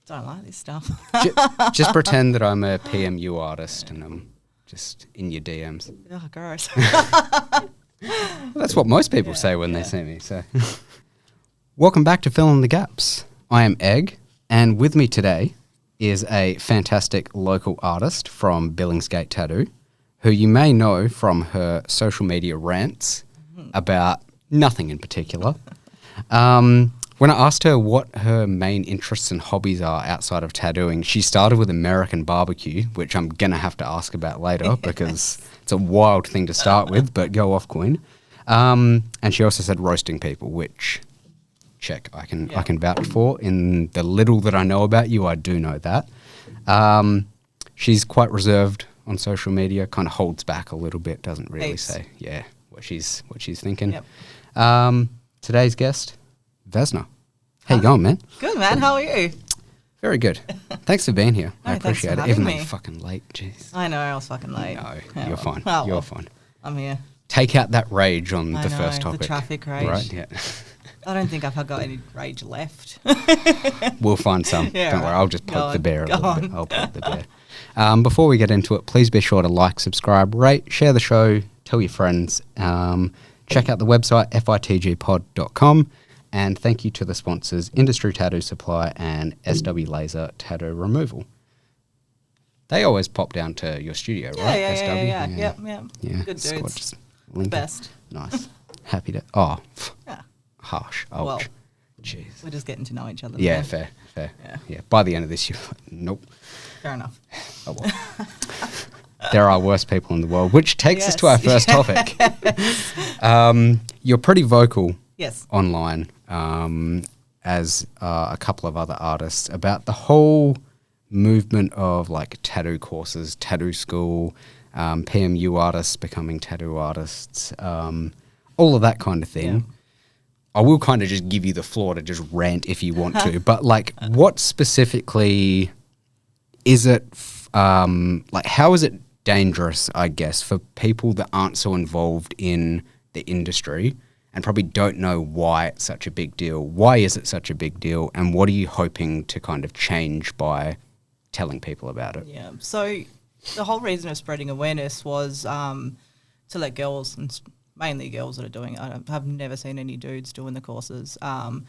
Don't like this stuff. Just pretend that I'm a PMU artist and I'm just in your DMs. Oh, gross. Well, that's what most people say when they see me. So, welcome back to Fill in the Gaps. I am Egg, and with me today is a fantastic local artist from Billingsgate Tattoo, who you may know from her social media rants about nothing in particular. When I asked her what her main interests and hobbies are outside of tattooing, she started with American barbecue, which I'm going to have to ask about later because it's a wild thing to start with, but go off, Queen. And she also said roasting people, which, check, I can vouch for. In the little that I know about you, I do know that. She's quite reserved on social media, kind of holds back a little bit, doesn't really say, what she's thinking. Yep. Today's guest, Vesna. How you going, man? Good, man. How are you? Very good. Thanks for being here. I thanks for appreciate it. having Even though me. you're fucking late, jeez. I know, I was fucking late. No, Yeah, you're fine. well, You're fine. I'm here. Take out that rage on I the know, first topic. the traffic rage. Right, yeah. I don't think I've got any rage left. We'll find some. Yeah, Don't worry, right. I'll just Go poke the on, bear a go little bit. on. I'll poke the bear. Before we get into it, please be sure to like, subscribe, rate, share the show, tell your friends. Check out the website, fitgpod.com. And thank you to the sponsors, Industry Tattoo Supply and SW Laser Tattoo Removal. They always pop down to your studio, right? Yeah. SW? Yeah. Good squad, dudes. just The link it. best. Nice. Happy to... Oh, Yeah. harsh. Ouch. Well, Jeez. we're just getting to know each other. Yeah, now. fair. Yeah. Yeah. By the end of this, you're like, nope. Fair enough. Oh, well. There are worse people in the world, which takes us to our first topic. You're pretty vocal Yes. online, as a couple of other artists, about the whole movement of like tattoo courses, tattoo school, PMU artists becoming tattoo artists, all of that kind of thing. Yeah. I will kind of just give you the floor to just rant if you want to, but like what specifically is it, like how is it dangerous, I guess, for people that aren't so involved in the industry and probably don't know why it's such a big deal? Why is it such a big deal? And what are you hoping to kind of change by telling people about it? Yeah. So the whole reason of spreading awareness was to let girls, and mainly girls that are doing it, I've never seen any dudes doing the courses, to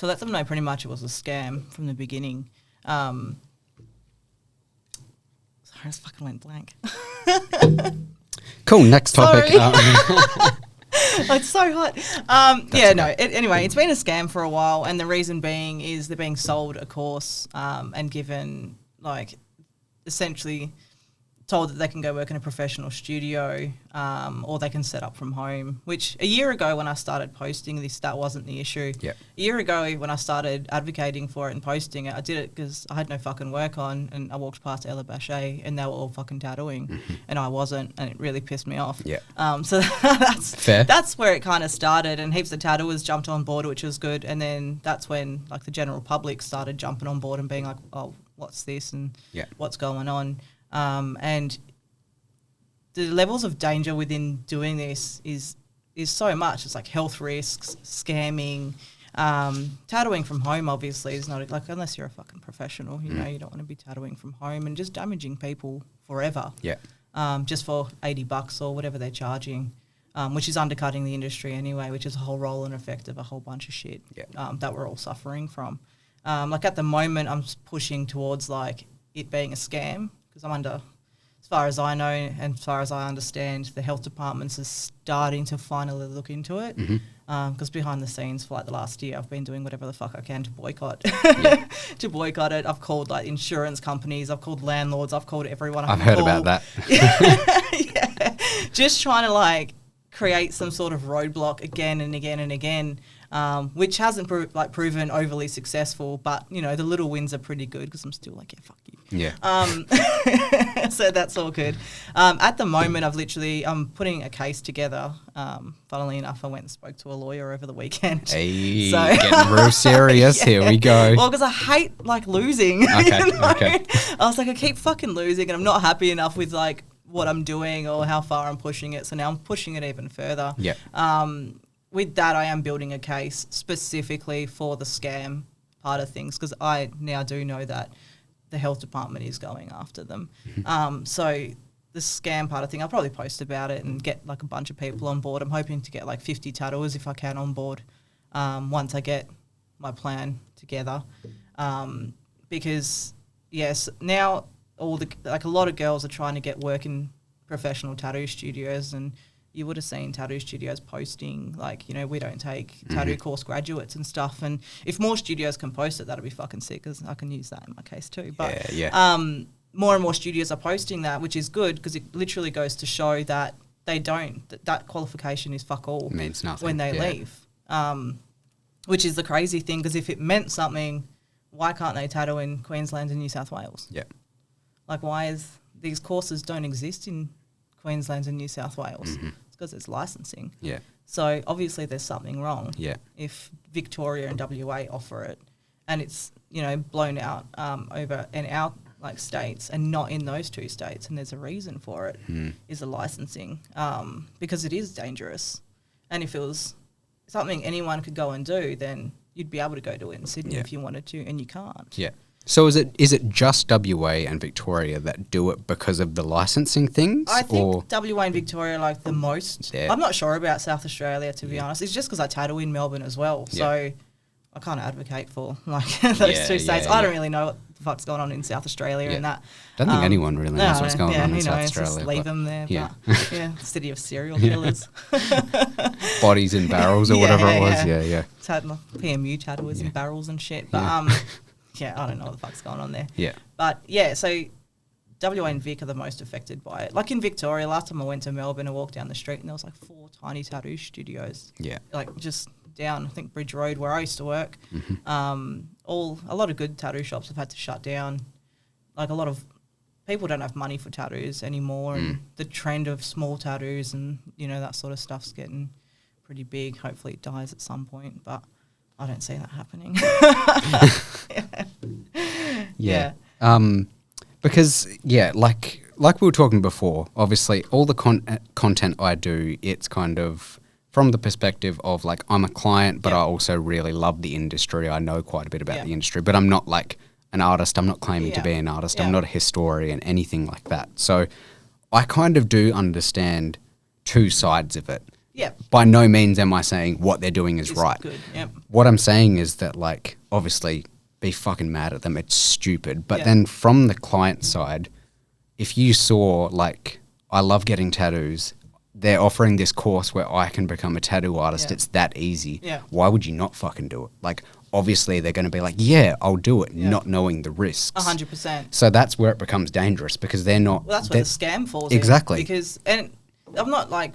let them know pretty much it was a scam from the beginning. Sorry, I just fucking went blank. Cool, next topic. It's so hot. Anyway, it's been a scam for a while, and the reason being is they're being sold a course and given, like, essentially told that they can go work in a professional studio or they can set up from home, which a year ago when I started posting this, that wasn't the issue. Yep. A year ago when I started advocating for it and posting it, I did it because I had no fucking work on, and I walked past Ella Bachet and they were all fucking tattooing and I wasn't, and it really pissed me off. Yeah. So that's Fair. That's where it kind of started, and heaps of tattooers jumped on board, which was good. And then that's when like the general public started jumping on board and being like, oh, what's this and what's going on? And the levels of danger within doing this is so much. It's like health risks, scamming, tattooing from home obviously is not, like, unless you're a fucking professional, you know, you don't want to be tattooing from home and just damaging people forever. Yeah. Just for $80 or whatever they're charging, which is undercutting the industry anyway, which is a whole roll and effect of a whole bunch of shit that we're all suffering from. Like at the moment, I'm pushing towards like it being a scam because I'm under, as far as I know and as far as I understand, the health departments are starting to finally look into it. Because behind the scenes for like the last year, I've been doing whatever the fuck I can to boycott it. I've called like insurance companies, I've called landlords, I've called everyone I I've can heard call. about that. Yeah, just trying to like create some sort of roadblock again and again and again, which hasn't proven overly successful. But you know, the little wins are pretty good because I'm still like, yeah, fuck you. Yeah. So that's all good. At the moment, I'm putting a case together. Funnily enough, I went and spoke to a lawyer over the weekend. Hey, getting real serious. Here we go. Well, because I hate like losing. Okay, you know? okay. I was like, I keep fucking losing, and I'm not happy enough with like what I'm doing or how far I'm pushing it. So now I'm pushing it even further. Yeah. With that, I am building a case specifically for the scam part of things, because I now do know that the health department is going after them. So the scam part of thing, I'll probably post about it and get like a bunch of people on board. I'm hoping to get like 50 tattooers if I can on board once I get my plan together. Because yes, now a lot of girls are trying to get work in professional tattoo studios, and you would have seen tattoo studios posting like, you know, we don't take tattoo course graduates and stuff. And if more studios can post it, that'll be fucking sick, because I can use that in my case too. But more and more studios are posting that, which is good, because it literally goes to show that they don't, that qualification is fuck all. It means nothing when they leave. Which is the crazy thing, because if it meant something, why can't they tattoo in Queensland and New South Wales? Yeah. Like, why is these courses don't exist in Queensland and New South Wales? It's because it's licensing. Yeah. So obviously there's something wrong. Yeah. If Victoria and WA offer it, and it's, you know, blown out over in our like states and not in those two states, and there's a reason for it, is the licensing, because it is dangerous. And if it was something anyone could go and do, then you'd be able to go do it in Sydney if you wanted to, and you can't. Yeah. So is it just WA and Victoria that do it because of the licensing things? I think WA and Victoria are like the most. Yeah. I'm not sure about South Australia, to be honest. It's just because I tattoo in Melbourne as well. So I kind of advocate for like those two states. I don't really know what the fuck's going on in South Australia and that. I don't think anyone really knows what's going on in South Australia. Just leave them there. Yeah. But, city of serial killers. Bodies in barrels or whatever it was. Yeah. It's had like PMU tattooers in barrels and shit. But I don't know what the fuck's going on there. Yeah. But so WA and Vic are the most affected by it. Like in Victoria, last time I went to Melbourne, I walked down the street and there was like 4 tiny tattoo studios. Yeah. Like just down, I think, Bridge Road where I used to work. A lot of good tattoo shops have had to shut down. Like a lot of people don't have money for tattoos anymore, and the trend of small tattoos and, you know, that sort of stuff's getting pretty big. Hopefully it dies at some point, but I don't see that happening. Because like we were talking before, obviously all the content I do, it's kind of from the perspective of like I'm a client, but I also really love the industry. I know quite a bit about the industry, but I'm not like an artist. I'm not claiming to be an artist. I'm not a historian, anything like that. So I kind of do understand two sides of it. Yeah. By no means am I saying what they're doing is right. Good. Yep. What I'm saying is that, like, obviously be fucking mad at them. It's stupid. But then from the client side, if you saw, like, I love getting tattoos, they're offering this course where I can become a tattoo artist. It's that easy. Yeah. Why would you not fucking do it? Like, obviously they're going to be like, yeah, I'll do it, not knowing the risks. 100%. So that's where it becomes dangerous, because they're not... Well, that's where the scam falls Exactly. in. Because, and I'm not, like,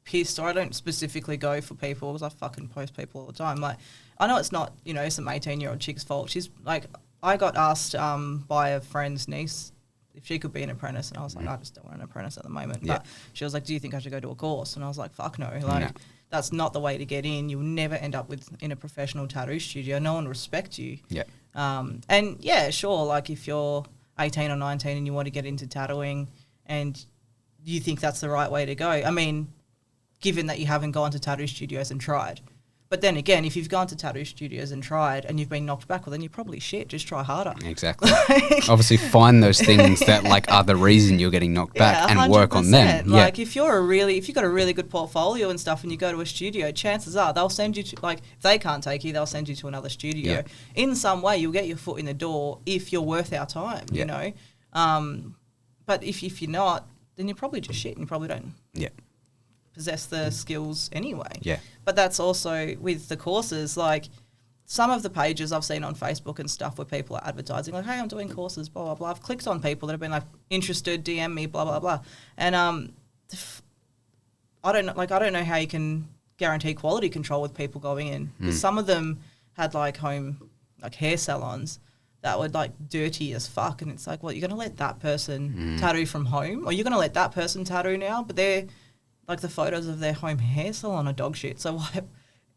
pissed, or I don't specifically go for people, because I fucking post people all the time. Like, I know it's not, you know, some 18-year-old chick's fault. She's, like, I got asked by a friend's niece if she could be an apprentice, and I was like, I just don't want an apprentice at the moment. But she was like, do you think I should go to a course? And I was like, fuck no. Like, that's not the way to get in. You'll never end up in a professional tattoo studio. No one will respect you. Yeah. And yeah, sure, like if you're 18 or 19 and you want to get into tattooing and you think that's the right way to go, I mean, given that you haven't gone to tattoo studios and tried. But then again, if you've gone to tattoo studios and tried and you've been knocked back, well, then you're probably shit. Just try harder. Exactly. Obviously, find those things that like are the reason you're getting knocked back and work on them. Like if you've got a really good portfolio and stuff, and you go to a studio, chances are they'll send you to, like, if they can't take you, they'll send you to another studio. Yeah. In some way, you'll get your foot in the door if you're worth our time. You know. But if you're not, then you're probably just shit, and you probably don't. Yeah. Possess the skills anyway. Yeah. But that's also with the courses, like some of the pages I've seen on Facebook and stuff where people are advertising like, hey, I'm doing courses, blah, blah, blah. I've clicked on people that have been like interested, DM me, blah, blah, blah. And I don't know how you can guarantee quality control with people going in. Because some of them had like home, like hair salons that were like dirty as fuck. And it's like, well, you're going to let that person tattoo from home, or you're going to let that person tattoo now, but they're, like the photos of their home hair salon are dog shit. So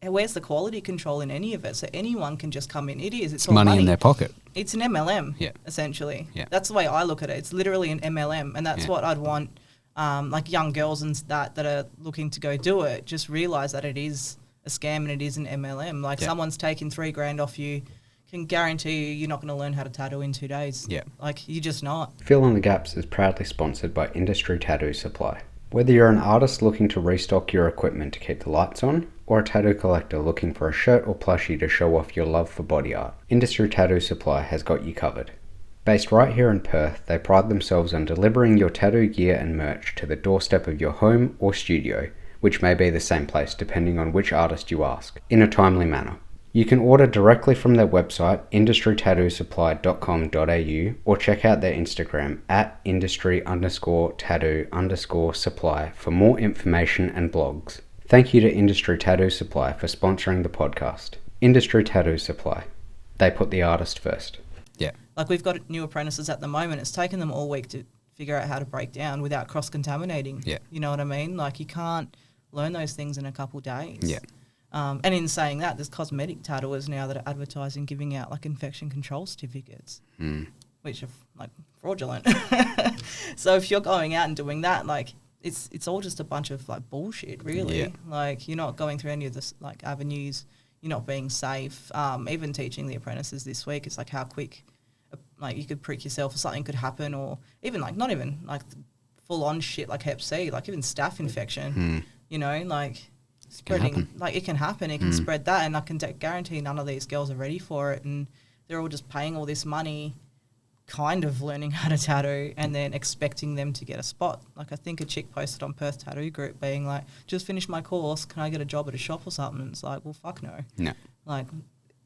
where's the quality control in any of it? So anyone can just come in. It's all money in their pocket. It's an MLM, essentially. Yeah. That's the way I look at it. It's literally an MLM, and that's what I'd want, like young girls and that are looking to go do it, just realise that it is a scam and it is an MLM. Like someone's taking $3,000 off you, can guarantee you're not going to learn how to tattoo in 2 days. Yeah. Like, you're just not. Fill in the Gaps is proudly sponsored by Industry Tattoo Supply. Whether you're an artist looking to restock your equipment to keep the lights on, or a tattoo collector looking for a shirt or plushie to show off your love for body art, Industry Tattoo Supply has got you covered. Based right here in Perth, they pride themselves on delivering your tattoo gear and merch to the doorstep of your home or studio, which may be the same place depending on which artist you ask, in a timely manner. You can order directly from their website, industrytattoosupply.com.au, or check out their Instagram at industry_tattoo_supply for more information and blogs. Thank you to Industry Tattoo Supply for sponsoring the podcast. Industry Tattoo Supply. They put the artist first. Yeah. Like, we've got new apprentices at the moment. It's taken them all week to figure out how to break down without cross-contaminating. Yeah. You know what I mean? Like, you can't learn those things in a couple days. Yeah. And in saying that, there's cosmetic tattooers now that are advertising, giving out like infection control certificates, which are like fraudulent. So if you're going out and doing that, like it's all just a bunch of like bullshit, really. Yeah. Like, you're not going through any of this like avenues. You're not being safe. Even teaching the apprentices this week, it's like how quick, like, you could prick yourself or something could happen, or even like not even like full on shit like Hep C, like even staph infection. You know, like. Spreading, like, it can happen. It can spread that, and I can guarantee none of these girls are ready for it, and they're all just paying all this money, kind of learning how to tattoo, and then expecting them to get a spot. Like, I think a chick posted on Perth Tattoo Group being like, "Just finished my course. Can I get a job at a shop or something?" And it's like, well, fuck no. No. Like,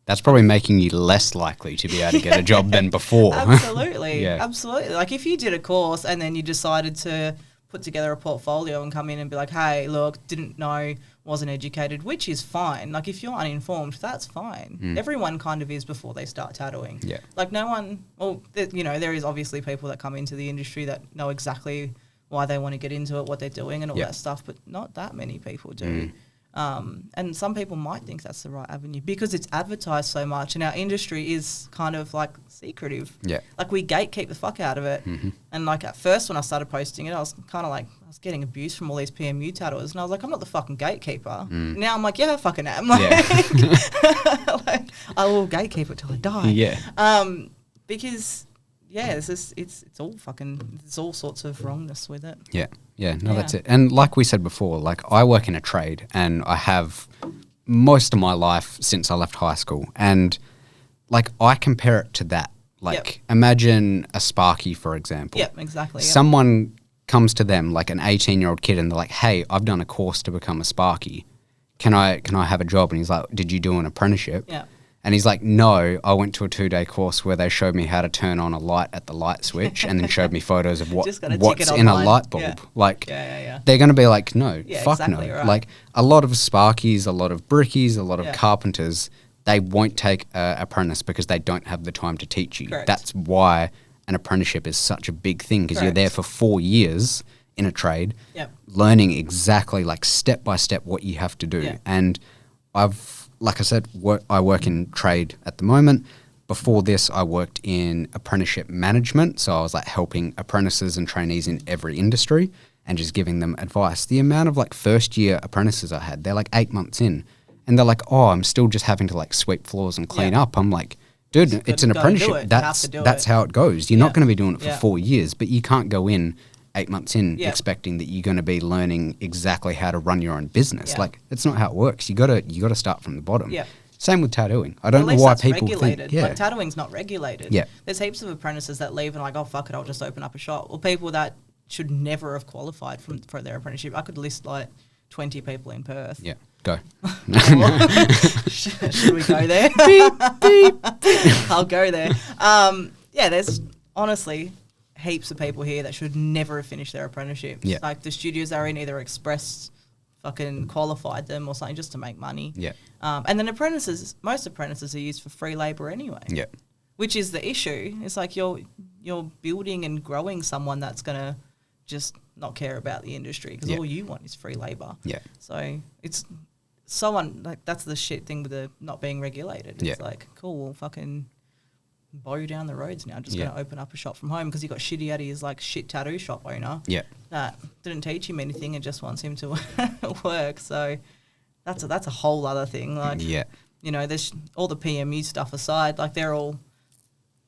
that's probably making you less likely to be able to get a job than before. Absolutely, Yeah. absolutely. Like, if you did a course and then you decided to put together a portfolio and come in and be like, hey, look, didn't know, wasn't educated, which is fine. Like, if you're uninformed, that's fine. Everyone kind of is before they start tattooing. Yeah. Like, no one, well, you know, there is obviously people that come into the industry that know exactly why they want to get into it, what they're doing and all that stuff, but not that many people do. And some people might think that's the right avenue because it's advertised so much, and our industry is kind of like secretive. Yeah. Like, we gatekeep the fuck out of it. And like, at first when I started posting it, I was kind of like, I was getting abuse from all these PMU tattooers, and I was like, I'm not the fucking gatekeeper. Now I'm like, yeah, I fucking am. Like, like, I will gatekeep it till I die. Yeah. Because yeah, it's all fucking, there's all sorts of wrongness with it. Yeah. Yeah, no, that's it. And like we said before, like, I work in a trade, and I have most of my life since I left high school. And like, I compare it to that. Like, imagine a Sparky, for example. Yep, exactly. Someone comes to them, like an 18-year-old kid, and they're like, hey, I've done a course to become a Sparky. Can I have a job? And he's like, did you do an apprenticeship? Yeah. And he's like, no, I went to a 2-day course where they showed me how to turn on a light at the light switch and then showed me photos of what's in a light bulb. Yeah. Like, they're going to be like, no, fuck exactly, no. right. Like, a lot of Sparkies, a lot of brickies, a lot of carpenters, they won't take an apprentice because they don't have the time to teach you. Correct. That's why an apprenticeship is such a big thing, because you're there for 4 years in a trade, learning exactly, like, step by step what you have to do. Yeah. And like I said, I work in trade at the moment. Before this, I worked in apprenticeship management. So I was like helping apprentices and trainees in every industry and just giving them advice. The amount of like first year apprentices I had, they're like 8 months in, and they're like, oh, I'm still just having to like sweep floors and clean up. I'm like, dude, it's an apprenticeship. That's how it goes. You're not going to be doing it for 4 years, but you can't go in 8 months in expecting that you're going to be learning exactly how to run your own business. Like, that's not how it works. You gotta start from the bottom. Same with tattooing. I don't know why people regulated. think... Like, tattooing's not regulated. There's heaps of apprentices that leave and like, oh, fuck it, I'll just open up a shop. Or people that should never have qualified for their apprenticeship. I could list like 20 people in Perth. Yeah, go. Should we go there? Beep, beep, beep. I'll go there. There's honestly heaps of people here that should never have finished their apprenticeship. Like, the studios they're in either expressed fucking qualified them or something just to make money. And then most apprentices are used for free labour anyway. Which is the issue. It's like you're building and growing someone that's going to just not care about the industry because all you want is free labour. So it's like, that's the shit thing with the not being regulated. It's like, cool, well, fucking bow down the roads now. Just going to open up a shop from home because he got shitty at his like shit tattoo shop owner. That didn't teach him anything and just wants him to work. So that's a whole other thing. Like, you know, there's all the PMU stuff aside, like they're all,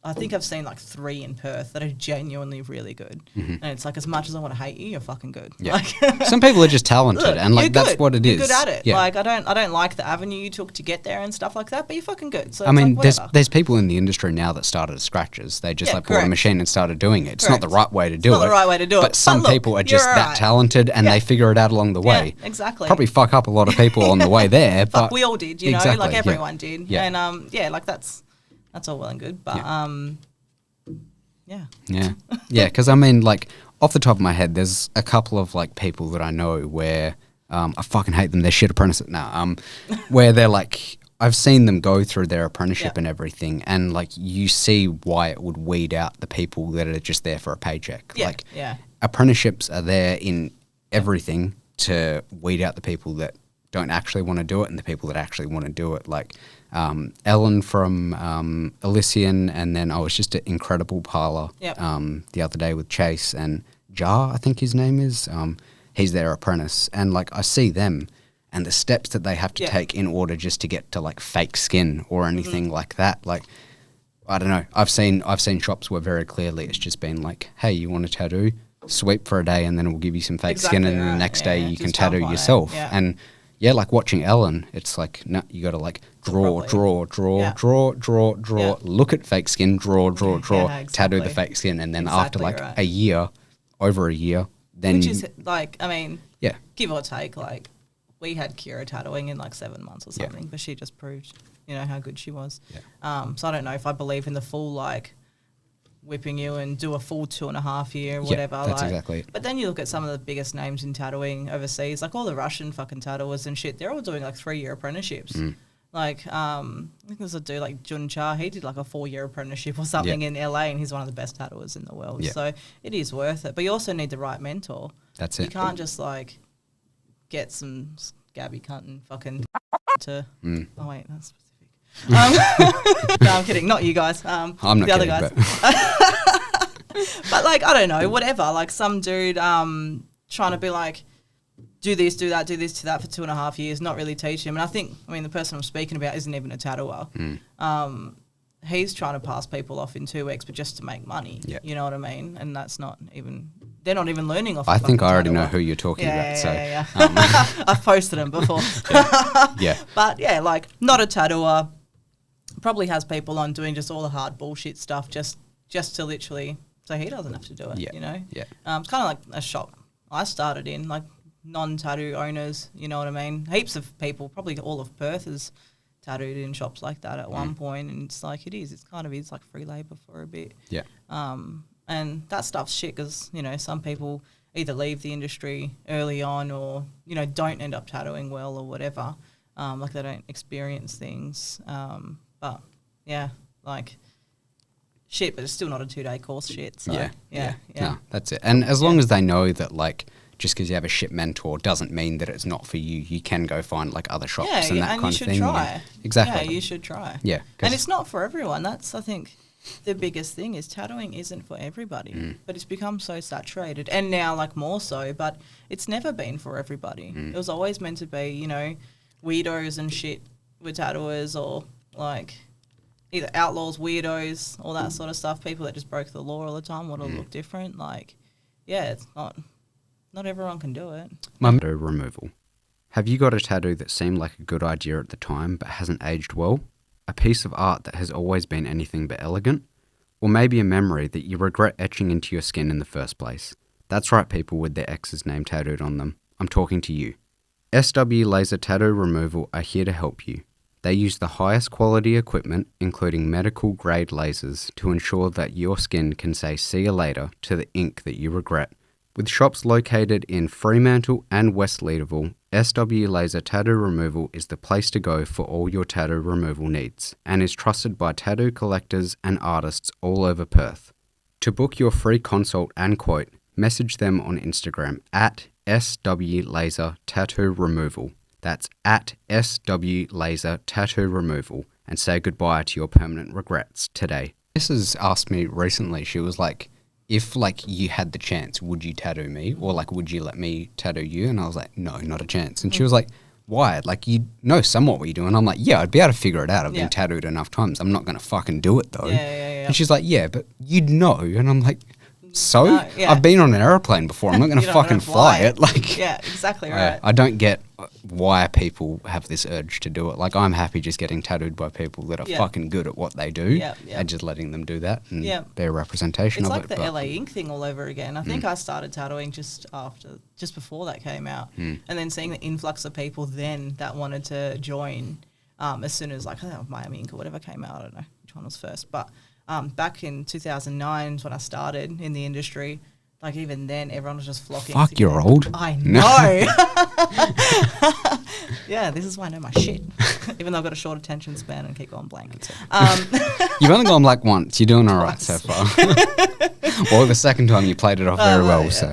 I think I've seen like 3 in Perth that are genuinely really good. And it's like, as much as I want to hate you, you're fucking good. Yeah. Like, some people are just talented, look, and like that's good. what it is. You're good at it. Yeah. Like I don't like the avenue you took to get there and stuff like that, but you're fucking good. So I mean, like, there's people in the industry now that started as scratchers. They just like bought a correct. machine and started doing it. It's not the right way to do it. Not the right way to do it. But some look, people are just you're that right. talented, and they figure it out along the way. Yeah, exactly. Probably fuck up a lot of people on the way there, but Fuck, we all did, you know, exactly, like everyone did. Yeah. And like that's all well and good, but Yeah, because I mean, like, off the top of my head, there's a couple of, like, people that I know where I fucking hate them. They're shit apprentices now. Where they're, like, I've seen them go through their apprenticeship and everything, and, like, you see why it would weed out the people that are just there for a paycheck. Yeah, Like, yeah. apprenticeships are there in everything to weed out the people that don't actually want to do it and the people that actually want to do it. Like, Ellen from Elysian, and then I was just at Incredible Parlour the other day with Chase and Jar, I think his name is. He's their apprentice, and like I see them and the steps that they have to take in order just to get to like fake skin or anything like that. Like, I don't know. I've seen shops where very clearly it's just been like, hey, you want a tattoo? Sweep for a day, and then we'll give you some fake skin, and then the next day you can tattoo yourself. And yeah, like watching Ellen, it's like, no, you got to like draw, look at fake skin, draw, tattoo the fake skin, and then after like a year, over a year, then... Which is like, I mean, give or take, like we had Kira tattooing in like 7 months or something, but she just proved, you know, how good she was. So I don't know if I believe in the full like whipping you and do a full 2.5 year or whatever. That's like, exactly it. But then you look at some of the biggest names in tattooing overseas, like all the Russian fucking tattooers and shit, they're all doing like 3-year apprenticeships. Like, I think there's a dude like Jun Cha, he did like a 4-year apprenticeship or something in LA, and he's one of the best tattooers in the world. So it is worth it. But you also need the right mentor. That's it. You can't just like get some scabby cunt and fucking to... Oh wait, that's specific. No, I'm kidding. Not you guys. I'm not the kidding, other guys. But like, I don't know, whatever. Like some dude trying to be like, do this, do that, do this, do that for 2.5 years, not really teach him. And I mean, the person I'm speaking about isn't even a tattooer. He's trying to pass people off in 2 weeks, but just to make money. You know what I mean? And that's not even... They're not even learning off. I think I already know who you're talking about. Yeah. I've posted them before. But yeah, like not a tattooer. Probably has people on doing just all the hard bullshit stuff just to literally so he doesn't have to do it. You know. It's kind of like a shop I started in, like non-tattoo owners. You know what I mean? Heaps of people, probably all of Perth is tattooed in shops like that at one point, and it's like it's kind of is like free labor for a bit. And that stuff's shit because, you know, some people either leave the industry early on or, you know, don't end up tattooing well or whatever. Like they don't experience things. But, yeah, like shit, but it's still not a 2-day course shit. So, yeah. No, that's it. And as long as they know that, like, just because you have a shit mentor doesn't mean that it's not for you. You can go find, like, other shops and that kind of thing. Yeah, and you should try. Exactly. Yeah, you should try. Yeah. And it's not for everyone. That's, I think... The biggest thing is tattooing isn't for everybody, but it's become so saturated, and now like more so, but it's never been for everybody. It was always meant to be, you know, weirdos and shit with tattooers, or like either outlaws, weirdos, all that sort of stuff, people that just broke the law all the time, want to look different. Like, yeah, it's not everyone can do it. Tattoo removal. Have you got a tattoo that seemed like a good idea at the time but hasn't aged well? A piece of art that has always been anything but elegant? Or maybe a memory that you regret etching into your skin in the first place? That's right, people with their ex's name tattooed on them. I'm talking to you. SW Laser Tattoo Removal are here to help you. They use the highest quality equipment, including medical grade lasers, to ensure that your skin can say see you later to the ink that you regret. With shops located in Fremantle and West Leederville, SW Laser Tattoo Removal is the place to go for all your tattoo removal needs, and is trusted by tattoo collectors and artists all over Perth. To book your free consult and quote, message them on Instagram at SW Laser Tattoo Removal. That's at SW Laser Tattoo Removal, and say goodbye to your permanent regrets today. This has asked me recently, she was like, if, like, you had the chance, would you tattoo me? Or, like, would you let me tattoo you? And I was like, no, not a chance. And she was like, why? Like, you know somewhat what you do. And I'm like, yeah, I'd be able to figure it out. I've been tattooed enough times. I'm not going to fucking do it, though. Yeah. And she's like, yeah, but you'd know. And I'm like, so? No, yeah. I've been on an airplane before. I'm not going to fucking fly it. Like, yeah, exactly right. I don't get why people have this urge to do it. Like, I'm happy just getting tattooed by people that are fucking good at what they do and just letting them do that and their representation of it. It's like the LA Ink thing all over again. I think I started tattooing just before that came out. And then seeing the influx of people then that wanted to join as soon as, like, Miami Ink or whatever came out. I don't know which one was first. But back in 2009 when I started in the industry, like, even then, everyone was just flocking. Fuck, you're old. I know. Yeah, this is why I know my shit. Even though I've got a short attention span and keep going blank. You've only gone like once. You're doing all right so far. Well, the second time you played it off very well. Yeah, so,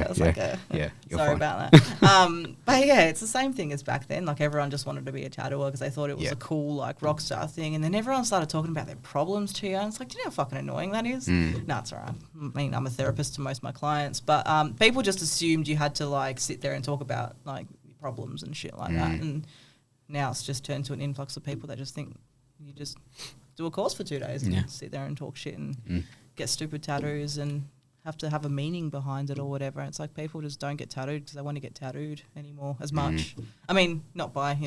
you're sorry fine. about that. But yeah, it's the same thing as back then. Like, everyone just wanted to be a tattooer because they thought it was a cool, like, rock star thing. And then everyone started talking about their problems to you. And it's like, do you know how fucking annoying that is? No, it's all right. I mean, I'm a therapist to most of my clients. But people just assumed you had to, like, sit there and talk about, like, problems and shit like that. And now it's just turned to an influx of people that just think you just do a course for 2 days and sit there and talk shit and get stupid tattoos and have to have a meaning behind it or whatever. It's like people just don't get tattooed because they want to get tattooed anymore as much. I mean, not by,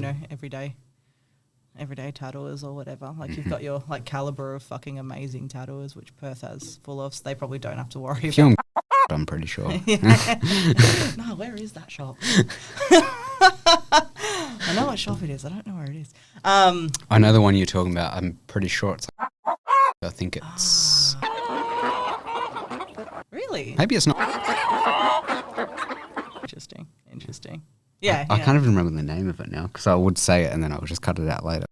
everyday tattooers or whatever. Like, you've got your, like, caliber of fucking amazing tattooers, which Perth has full of, so they probably don't have to worry about. I'm pretty sure. No, where is that shop? I know what shop it is. I don't know where it is. I know the one you're talking about. I'm pretty sure it's like, I think it's... Really? Maybe it's not. Interesting. Yeah. I can't even remember the name of it now because I would say it and then I would just cut it out later.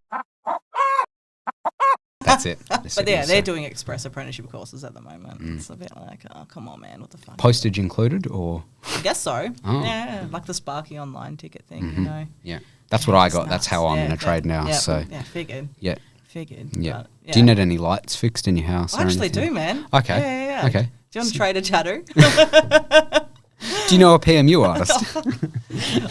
That's it. But yeah, they're doing express apprenticeship courses at the moment. It's a bit like, oh, come on, man, what the fuck? Postage included, or? I guess so. Oh. Yeah, like the Sparky online ticket thing, Yeah, that's what I got. That's how I'm in a trade now. Yeah, so figured. Yeah. Figured. Yeah. But, Do you need any lights fixed in your house? I actually do, man. Okay. Yeah. Okay. Do you want to trade a tattoo? Do you know a PMU artist?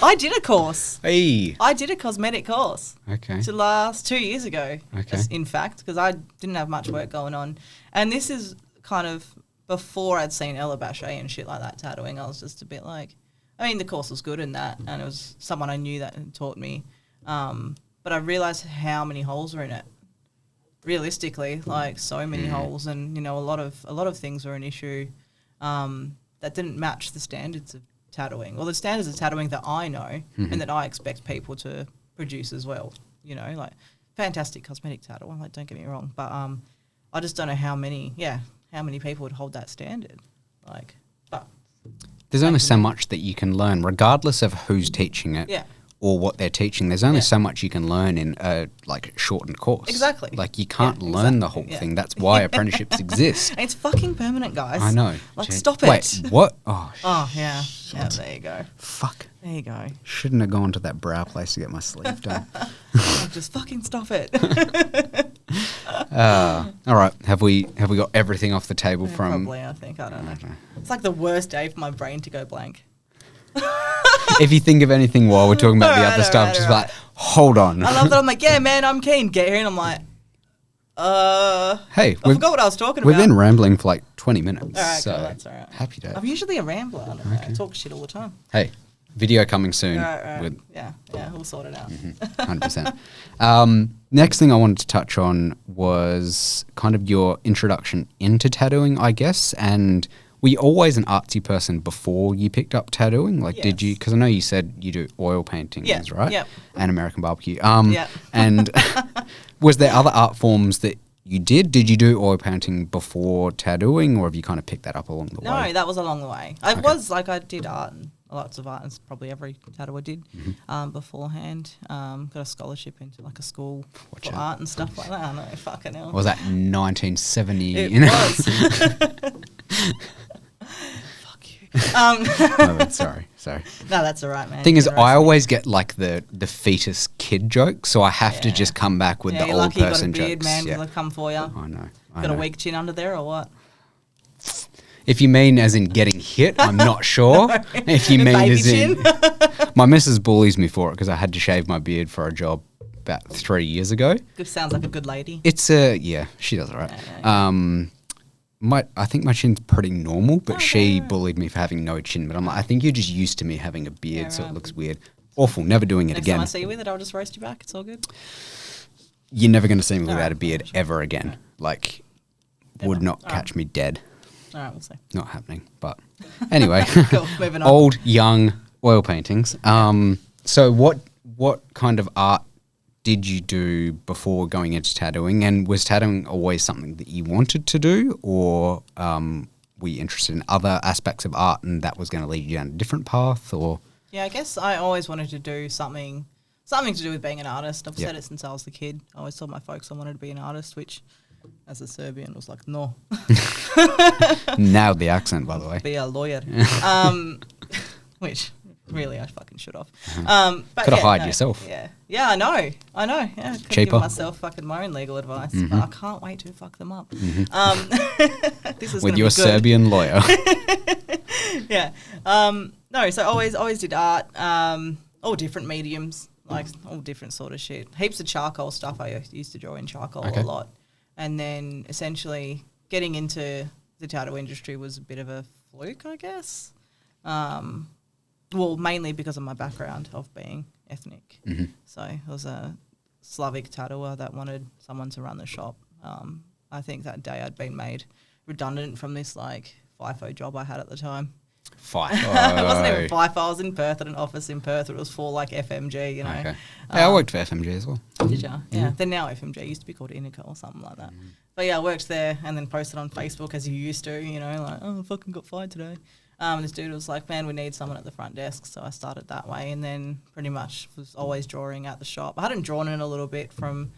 I did a course. Hey. I did a cosmetic course. Okay. To last 2 years ago. Okay. In fact, because I didn't have much work going on. And this is kind of before I'd seen Ella Bache and shit like that tattooing. I was just a bit like, I mean, the course was good in that. And it was someone I knew that had taught me. But I realised how many holes were in it. Realistically, like, so many holes. And, a lot of things were an issue. That didn't match the standards of tattooing, or the standards of tattooing that I know and that I expect people to produce as well. Like, fantastic cosmetic tattoo. Like, don't get me wrong, but I just don't know how many people would hold that standard. Like, but there's only so much that you can learn, regardless of who's teaching it. Yeah. Or what they're teaching. There's only so much you can learn in a shortened course. Exactly. Like, you can't learn the whole thing. That's why apprenticeships exist. It's fucking permanent, guys. I know. Like, stop it. Wait, what? Oh, yeah. Shit. Yeah, there you go. Fuck. There you go. Shouldn't have gone to that brow place to get my sleeve done. Just fucking stop it. All right. Have we got everything off the table from... Probably, I think. I don't know. It's like the worst day for my brain to go blank. If you think of anything while we're talking about the other stuff, just like, hold on. I love that. I'm like, yeah, man, I'm keen. Get here, and I'm like, hey, I forgot what I was talking about. We've been rambling for like 20 minutes. All right, so cool, that's all right. Happy day. I'm usually a rambler. I don't know. I talk shit all the time. Hey, video coming soon. Right. Yeah, we'll sort it out. 100%. Next thing I wanted to touch on was kind of your introduction into tattooing, I guess, and... Were you always an artsy person before you picked up tattooing? Like, did you? Because I know you said you do oil paintings, right? Yeah. And American barbecue. And was there other art forms that you did? Did you do oil painting before tattooing, or have you kind of picked that up along the way? No, that was along the way. I did art, and lots of art, as probably every tattooer did beforehand. Got a scholarship into like a school for art and stuff like that. I know, fucking hell. Was that 1970? It was. Fuck you. No, sorry. No, that's all right, man. Thing is, I always get like the fetus kid joke, so I have to just come back with the old person jokes. You're lucky you got a beard, man, because I'll come for you. I know. Got a weak chin under there or what? If you mean as in getting hit, I'm not sure. If you mean as in My missus bullies me for it because I had to shave my beard for a job about 3 years ago. Good, sounds like a good lady. It's she does it right. I think my chin's pretty normal, but she bullied me for having no chin. But I'm like, I think you're just used to me having a beard, so it looks weird. Awful. Never doing it again. Next time I see you with it, I'll just roast you back. It's all good. You're never going to see me without a beard ever again. Like, would not catch me dead. All right, we'll see. Not happening. But anyway, cool. Moving on. Old, young oil paintings. So what kind of art did you do before going into tattooing? And was tattooing always something that you wanted to do, or were you interested in other aspects of art and that was going to lead you down a different path? Or yeah, I guess I always wanted to do something to do with being an artist. I've said it since I was a kid. I always told my folks I wanted to be an artist, which as a Serbian was like, no. Nailed the accent, by the way. Be a lawyer. Which really I fucking should have. But could have hired yourself. Yeah, I know. Yeah, could have given myself fucking my own legal advice, but I can't wait to fuck them up. This is with your Serbian lawyer. Yeah. No, so always did art. All different mediums, like all different sort of shit. Heaps of charcoal stuff. I used to draw in charcoal a lot, and then essentially getting into the tattoo industry was a bit of a fluke, I guess. Well, mainly because of my background of being ethnic. So I was a Slavic tattooer that wanted someone to run the shop. I think that day I'd been made redundant from this like FIFO job I had at the time. FIFO. It wasn't even FIFO. I was in Perth at an office in Perth. It was for like FMG, you know. Okay. I worked for FMG as well. Did you? Yeah. Then now FMG used to be called Inica or something like that. But yeah, I worked there and then posted on Facebook as you used to, you know, like, oh, I fucking got fired today. This dude was like, man, we need someone at the front desk. So I started that way and then pretty much was always drawing at the shop. I hadn't drawn in a little bit from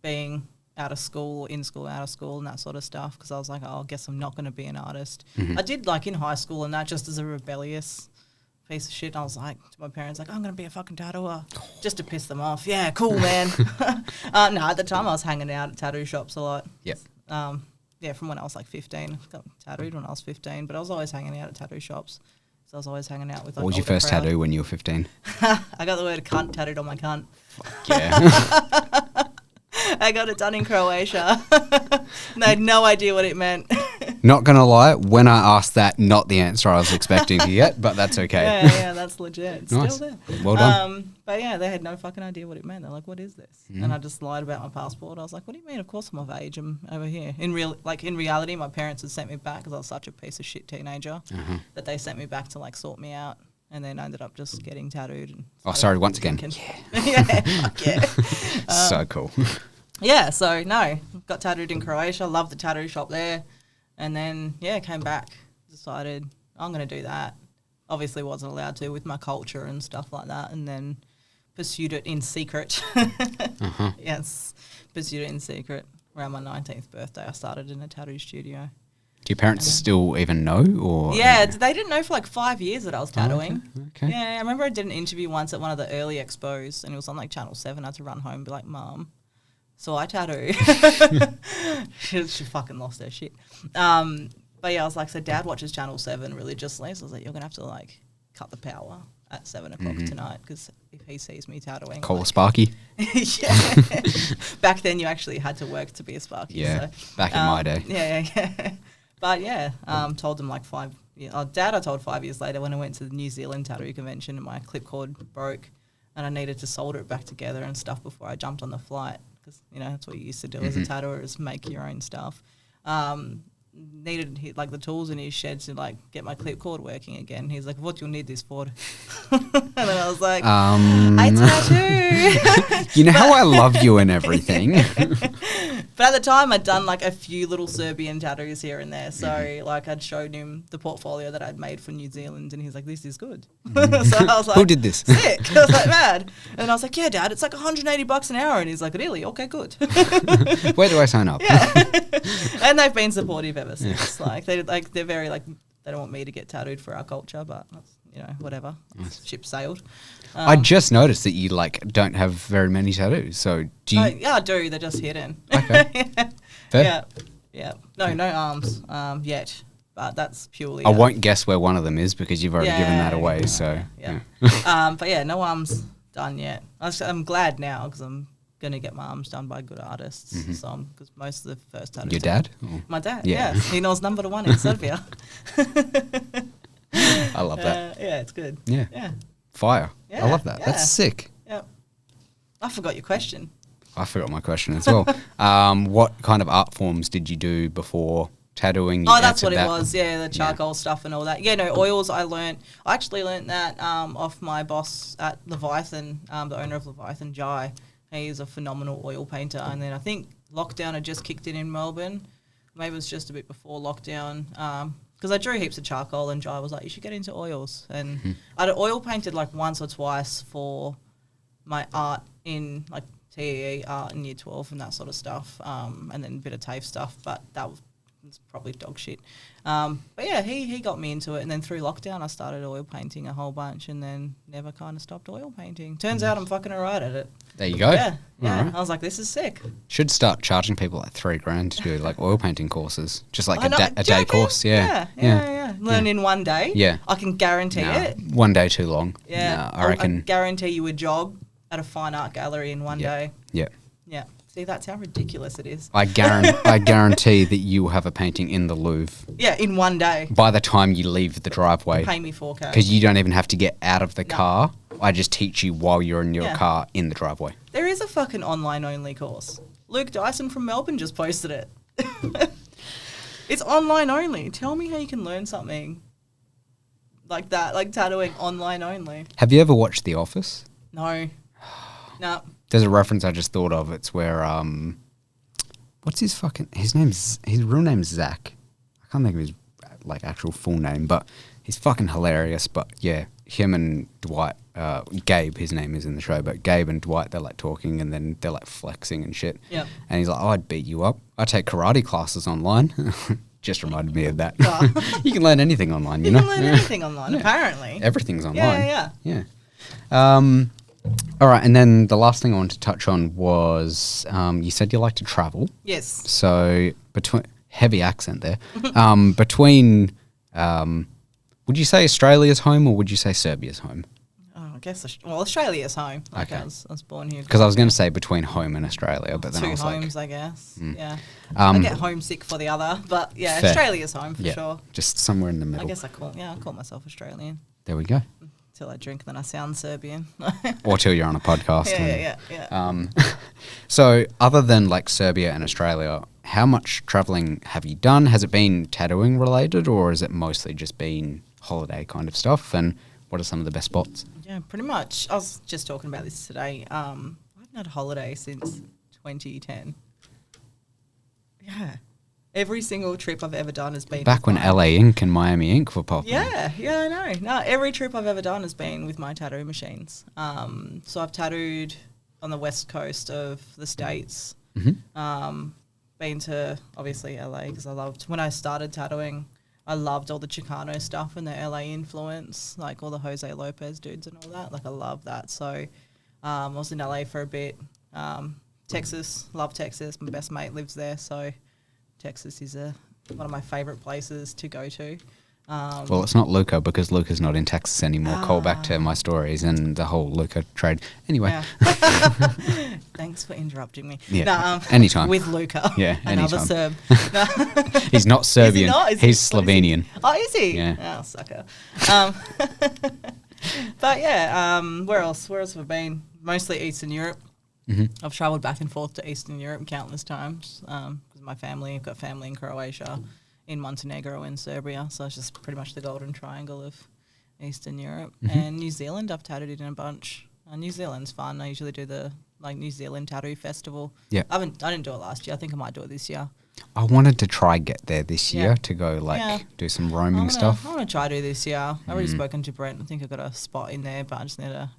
being out of school, in school, out of school and that sort of stuff because I was like, oh, I guess I'm not going to be an artist. I did like in high school and that just as a rebellious piece of shit. I was like to my parents, like, I'm going to be a fucking tattooer just to piss them off. Yeah, cool, man. No, at the time I was hanging out at tattoo shops a lot. Yep. Yeah, from when I was like 15. I got tattooed when I was 15, but I was always hanging out at tattoo shops. So I was always hanging out with like, what was your first tattoo when you were 15? I got the word cunt tattooed on my cunt. Yeah. I got it done in Croatia. And I had no idea what it meant. Not going to lie, when I asked that, not the answer I was expecting to get, but that's okay. Yeah, that's legit. It's nice. still there. Well done. But yeah, they had no fucking idea what it meant. They're like, what is this? And I just lied about my passport. I was like, what do you mean? Of course I'm of age. I'm over here. In reality, my parents had sent me back because I was such a piece of shit teenager that they sent me back to like sort me out. And then I ended up just getting tattooed. And sorry, once again. Yeah, fuck yeah. So cool. Yeah, so no, got tattooed in Croatia, loved the tattoo shop there. And then, yeah, came back, decided I'm going to do that. Obviously wasn't allowed to with my culture and stuff like that. And then pursued it in secret. Yes, pursued it in secret. Around my 19th birthday, I started in a tattoo studio. Do your parents still even know? Or yeah, they didn't know for like 5 years that I was tattooing. Okay. Yeah, I remember I did an interview once at one of the early expos and it was on like Channel 7. I had to run home and be like, Mum, so I tattoo. she fucking lost her shit. But yeah, I was like, so Dad watches Channel 7 religiously. So I was like, you're going to have to like cut the power at 7 o'clock tonight because if he sees me tattooing. Call like, a Sparky. Yeah. Back then you actually had to work to be a Sparky. Yeah, so, back in my day. Yeah. But yeah, told them like 5 years. Dad I told 5 years later when I went to the New Zealand tattoo convention and my clip cord broke and I needed to solder it back together and stuff before I jumped on the flight. You know, that's what you used to do as a tattooer is make your own stuff. Needed like the tools in his shed to like get my clip cord working again. He's like, what do you need this for? And then I was like, I tattoo. You know how I love you and everything. But at the time I'd done like a few little Serbian tattoos here and there. So like I'd showed him the portfolio that I'd made for New Zealand and he's like, this is good. So I was like, who did this? Sick. I was like, mad. And I was like, yeah, Dad, it's like $180 an hour. And he's like, really? Okay, good. Where do I sign up? Yeah. And they've been supportive ever since. They're very like, they don't want me to get tattooed for our culture, but that's, you know, whatever. Ship sailed. I just noticed that you like don't have very many tattoos. So do you? Yeah, I do. They're just hidden. Okay. Yeah. Fair. Yeah. No arms yet. but that's purely. I won't guess where one of them is because you've already given that away. But yeah, no arms done yet. I'm glad now because I'm going to get my arms done by good artists. So because most of the first tattoos. Your dad? My dad, yes. He knows number one in Serbia. I love that. Yeah, it's good. Yeah. Fire. Yeah, I love that. yeah. That's sick. Yep. I forgot your question. I forgot my question as well. What kind of art forms did you do before tattooing? You That's what answered it was. Yeah, the charcoal stuff and all that. Yeah, no, oils I actually learned that off my boss at Leviathan, the owner of Leviathan, Jai. He's a phenomenal oil painter. And then I think lockdown had just kicked in Melbourne. Maybe it was just a bit before lockdown. Because I drew heaps of charcoal and Jai was like, you should get into oils. And I'd oil painted like once or twice for my art in like TEE art in year 12 and that sort of stuff. And then a bit of TAFE stuff, but that was probably dog shit. But yeah, he got me into it. And then through lockdown, I started oil painting a whole bunch and then never kind of stopped oil painting. Turns out I'm fucking all right at it. There you go. Yeah. Right. I was like, this is sick. Should start charging people like $3,000 to do like oil painting courses, just like a day joking? course. Yeah. Learn in one day. Yeah. I can guarantee it. One day too long. Yeah. I reckon. I guarantee you a job at a fine art gallery in one day. Yeah. Yeah. See, that's how ridiculous it is. I guarantee that you will have a painting in the Louvre. Yeah, in one day. By the time you leave the driveway. Pay me $4,000. Because you don't even have to get out of the car. I just teach you while you're in your car in the driveway. There is a fucking online-only course. Luke Dyson from Melbourne just posted it. It's online only. Tell me how you can learn something like that, like tattooing online only. Have you ever watched The Office? No. No. There's a reference I just thought of. It's where, what's his real name's Zach. I can't think of his like actual full name, but he's fucking hilarious. But yeah, him and Dwight, Gabe, his name is in the show, but Gabe and Dwight, they're like talking and then they're like flexing and shit. Yeah. And he's like, I'd beat you up. I take karate classes online. Just reminded me of that. You can learn anything online, you know? You can learn anything online, apparently. Everything's online. Yeah. All right, and then the last thing I wanted to touch on was you said you like to travel. Yes. So heavy accent there. Between, would you say Australia's home or would you say Serbia's home? Oh, I guess Australia's home. Like Okay. I was born here. Because I was going to say between home and Australia, but then I Two was homes, like, I guess. Yeah. I get homesick for the other, but yeah, Fair. Australia's home for sure. Just somewhere in the middle. I guess I call myself Australian There we go. till I drink, then I sound Serbian. Or till you're on a podcast. Yeah. So other than like Serbia and Australia, how much traveling have you done? Has it been tattooing related or has it mostly just been holiday kind of stuff? And what are some of the best spots? Yeah, pretty much. I was just talking about this today. I haven't had a holiday since 2010. Yeah. Every single trip I've ever done has been Back when LA Ink and Miami Ink were popular. Yeah, I know. No, every trip I've ever done has been with my tattoo machines. So I've tattooed on the west coast of the States. Been to, obviously, LA because when I started tattooing, I loved all the Chicano stuff and the LA influence, like all the Jose Lopez dudes and all that. Like, I love that. So I was in LA for a bit. Texas, love Texas. My best mate lives there, so Texas is one of my favourite places to go to. Well, it's not Luca because Luca's not in Texas anymore. Call back to my stories and the whole Luca trade. Anyway. Yeah. Thanks for interrupting me. Yeah, anytime. With Luca. Yeah, another anytime. Serb. He's not Serbian. Is he not? He's Slovenian. Oh, is he? Yeah. Oh, sucker. But yeah, where else have I been? Mostly Eastern Europe. I've travelled back and forth to Eastern Europe countless times because I've got family in Croatia, in Montenegro and Serbia, so it's just pretty much the golden triangle of Eastern Europe. And New Zealand I've tattooed in a bunch. New Zealand's fun. I usually do the New Zealand Tattoo Festival. Yeah. I didn't do it last year. I think I might do it this year. I wanted to try get there this year to go do some roaming stuff. I want to try do this year. I've already spoken to Brent. I think I've got a spot in there, but I just need to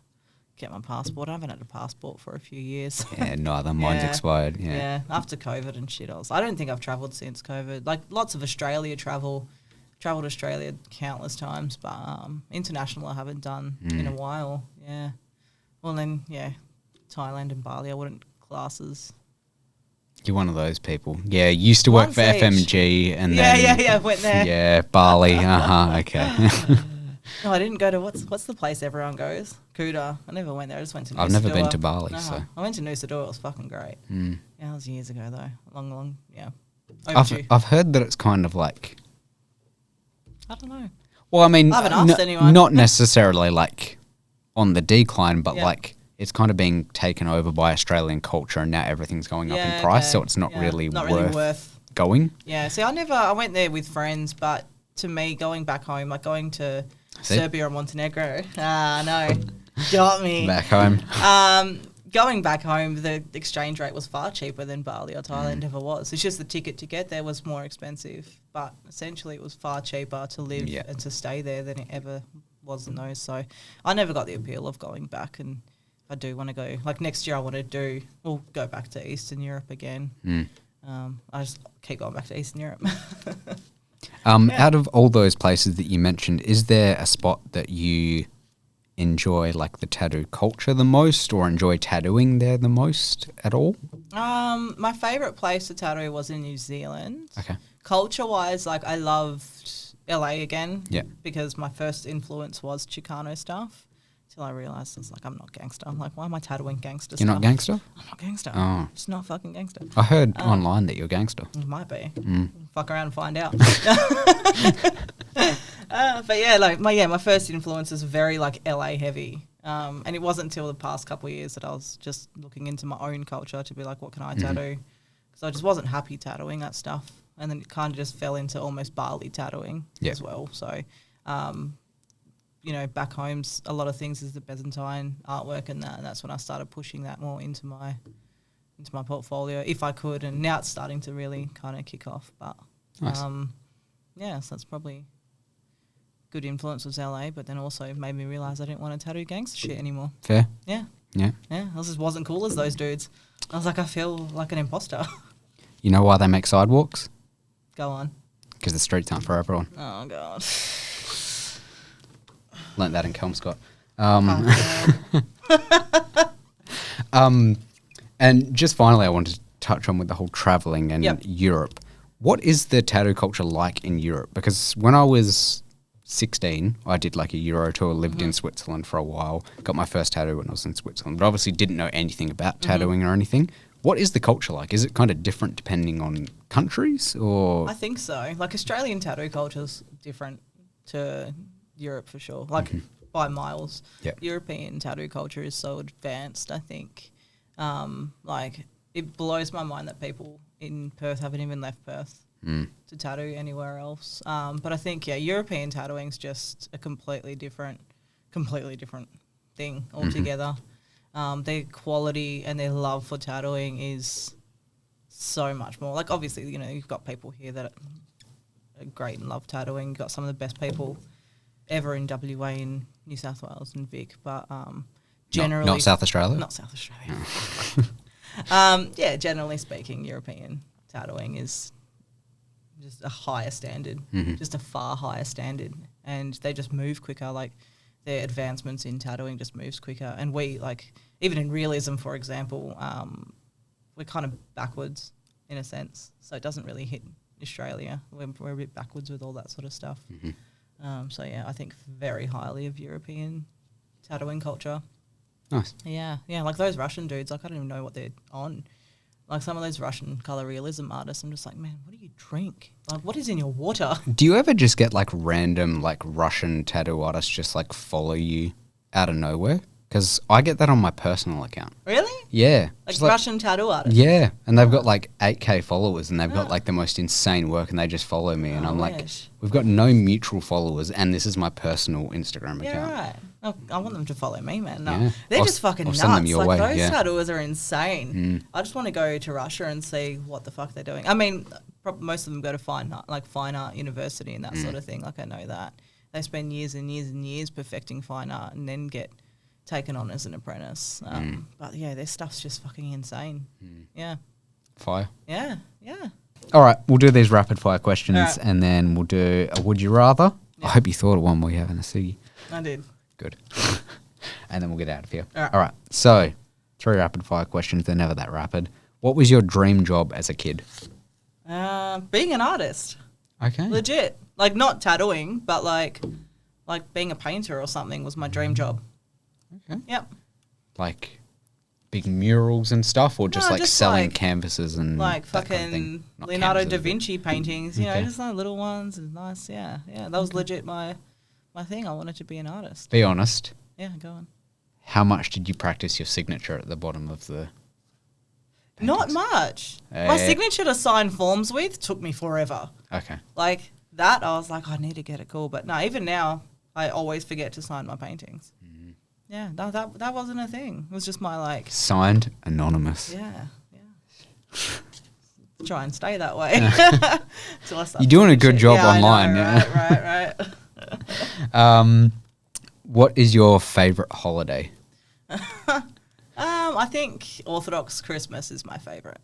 get my passport. I haven't had a passport for a few years. Yeah, neither. Mine's expired. Yeah. After COVID and shit, I don't think I've travelled since COVID. Like, lots of Australia travel. Travelled Australia countless times, but international I haven't done in a while. Yeah. Well, then, Thailand and Bali I wouldn't class as You're one of those people. Yeah, used to work Once for each. FMG and then... Yeah, went there. Yeah, Bali. Okay. No, I didn't go to, what's the place everyone goes? Kuta. I never went there. I just went to Nusa I've never been Dua. to Bali, so... I went to Nusa Dua. It was fucking great. Mm. Yeah, that was years ago, though. Long, yeah. I've heard that it's kind of like... I don't know. Well, I mean... I haven't asked anyone. Not necessarily, like, on the decline, but, Yeah. like, it's kind of being taken over by Australian culture and now everything's going up in price, so it's not really worth going. Yeah, see, I went there with friends, but to me, going back home, like going to Serbia or Montenegro, no, got me. Back home. Going back home, the exchange rate was far cheaper than Bali or Thailand ever was. It's just the ticket to get there was more expensive, but essentially it was far cheaper to live and to stay there than it ever was in those. So I never got the appeal of going back, and I do want to go. Like next year, I want to go back to Eastern Europe again. I just keep going back to Eastern Europe. Out of all those places that you mentioned, is there a spot that you enjoy, like the tattoo culture the most, or enjoy tattooing there the most at all? My favourite place to tattoo was in New Zealand. Okay. Culture-wise, like I loved LA again. Yeah. Because my first influence was Chicano stuff. Till I realised I was like, I'm not gangster. I'm like, why am I tattooing gangster stuff? You're not gangster? I'm not gangster. Oh. It's not fucking gangster. I heard online that you're gangster. It might be. Fuck around and find out. But yeah, like my first influence is very like LA heavy. And it wasn't until the past couple of years that I was just looking into my own culture to be like, what can I tattoo? Because I just wasn't happy tattooing that stuff. And then it kind of just fell into almost Bali tattooing as well. So, back home's a lot of things is the Byzantine artwork and that's when I started pushing that more into my portfolio if I could. And now it's starting to really kind of kick off. But nice. so that's probably good influence was LA, but then also made me realise I didn't want to tattoo gangster shit anymore. Fair. Yeah. Yeah. Yeah. I just wasn't cool as those dudes. I was like, I feel like an imposter. You know why they make sidewalks? Go on. Because the streets aren't for everyone. Oh, God. Learnt that in Kelmscott. And just finally, I wanted to touch on with the whole travelling and Europe. What is the tattoo culture like in Europe? Because when I was 16, I did like a Euro tour, lived in Switzerland for a while, got my first tattoo when I was in Switzerland, but obviously didn't know anything about tattooing or anything. What is the culture like? Is it kind of different depending on countries or? I think so. Like Australian tattoo culture's different to Europe for sure. Like by miles. Yep. European tattoo culture is so advanced, I think. Like it blows my mind that people in Perth haven't even left Perth to tattoo anywhere else. But I think, European tattooing's just a completely different thing altogether. Their quality and their love for tattooing is so much more. Like obviously, you've got people here that are great and love tattooing. You've got some of the best people ever in WA and New South Wales and Vic, but generally... Not South Australia? Not South Australia. Generally speaking, European tattooing is just a higher standard, just a far higher standard, and they just move quicker. Like their advancements in tattooing just moves quicker, and we like even in realism, for example, we're kind of backwards in a sense, so it doesn't really hit Australia. We're a bit backwards with all that sort of stuff. I think very highly of European tattooing culture. Nice. Yeah, like those Russian dudes, like I don't even know what they're on. Like some of those Russian colour realism artists, I'm just like, man, what do you drink? Like, what is in your water? Do you ever just get like random like Russian tattoo artists just like follow you out of nowhere? Because I get that on my personal account. Really? Yeah. Like Russian tattoo artists? Yeah. And they've got like 8K followers and they've got like the most insane work and they just follow me. And I'm like, we've got no mutual followers and this is my personal Instagram account. Yeah, right. Oh, I want them to follow me, man. No. Yeah. They're just fucking nuts. Send them your way. Those tattooers are insane. I just want to go to Russia and see what the fuck they're doing. I mean, most of them go to fine art university and that sort of thing. Like I know that. They spend years and years and years perfecting fine art and then get taken on as an apprentice. But yeah, their stuff's just fucking insane. Yeah. Fire. Yeah. All right, we'll do these rapid fire questions and then we'll do a would you rather. I hope you thought of one while you're having a ciggy. I did. Good. And then we'll get out of here. All right. So 3 rapid fire questions. They're never that rapid. What was your dream job as a kid? Being an artist. Okay. Legit. Like, not tattooing, but like being a painter or something was my dream job. Okay. Yep. Like big murals and stuff, or just No, like just selling like- canvases and Like that kind of fucking thing? Not Leonardo canvases, da but- Vinci paintings, you know, Okay. just like little ones and nice. Yeah. That was legit my thing. I wanted to be an artist. Be honest. Yeah, go on. How much did you practice your signature at the bottom of the Not paintings? much. My signature to sign forms with took me forever. Okay. Like that, I was like, I need to get it cool. But no, even now, I always forget to sign my paintings. Yeah, no, that wasn't a thing. It was just my like, Signed, anonymous. yeah. Try and stay that way. Till I start You're doing a good shit. job Yeah, I know, online. Yeah. Right. What is your favourite holiday? I think Orthodox Christmas is my favourite.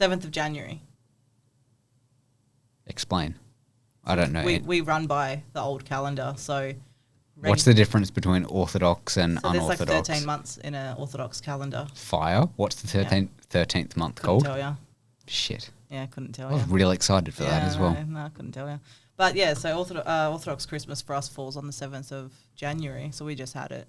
7th of January. Explain. I don't know. We run by the old calendar, so... What's the difference between Orthodox and so there's unorthodox? like 13 months in an Orthodox calendar. Fire? What's the 13th month Couldn't called? tell ya. Shit. Yeah, couldn't tell I was you. really excited for that as well. No, I couldn't tell you. But yeah, so Orthodox Christmas for us falls on the 7th of January, so we just had it.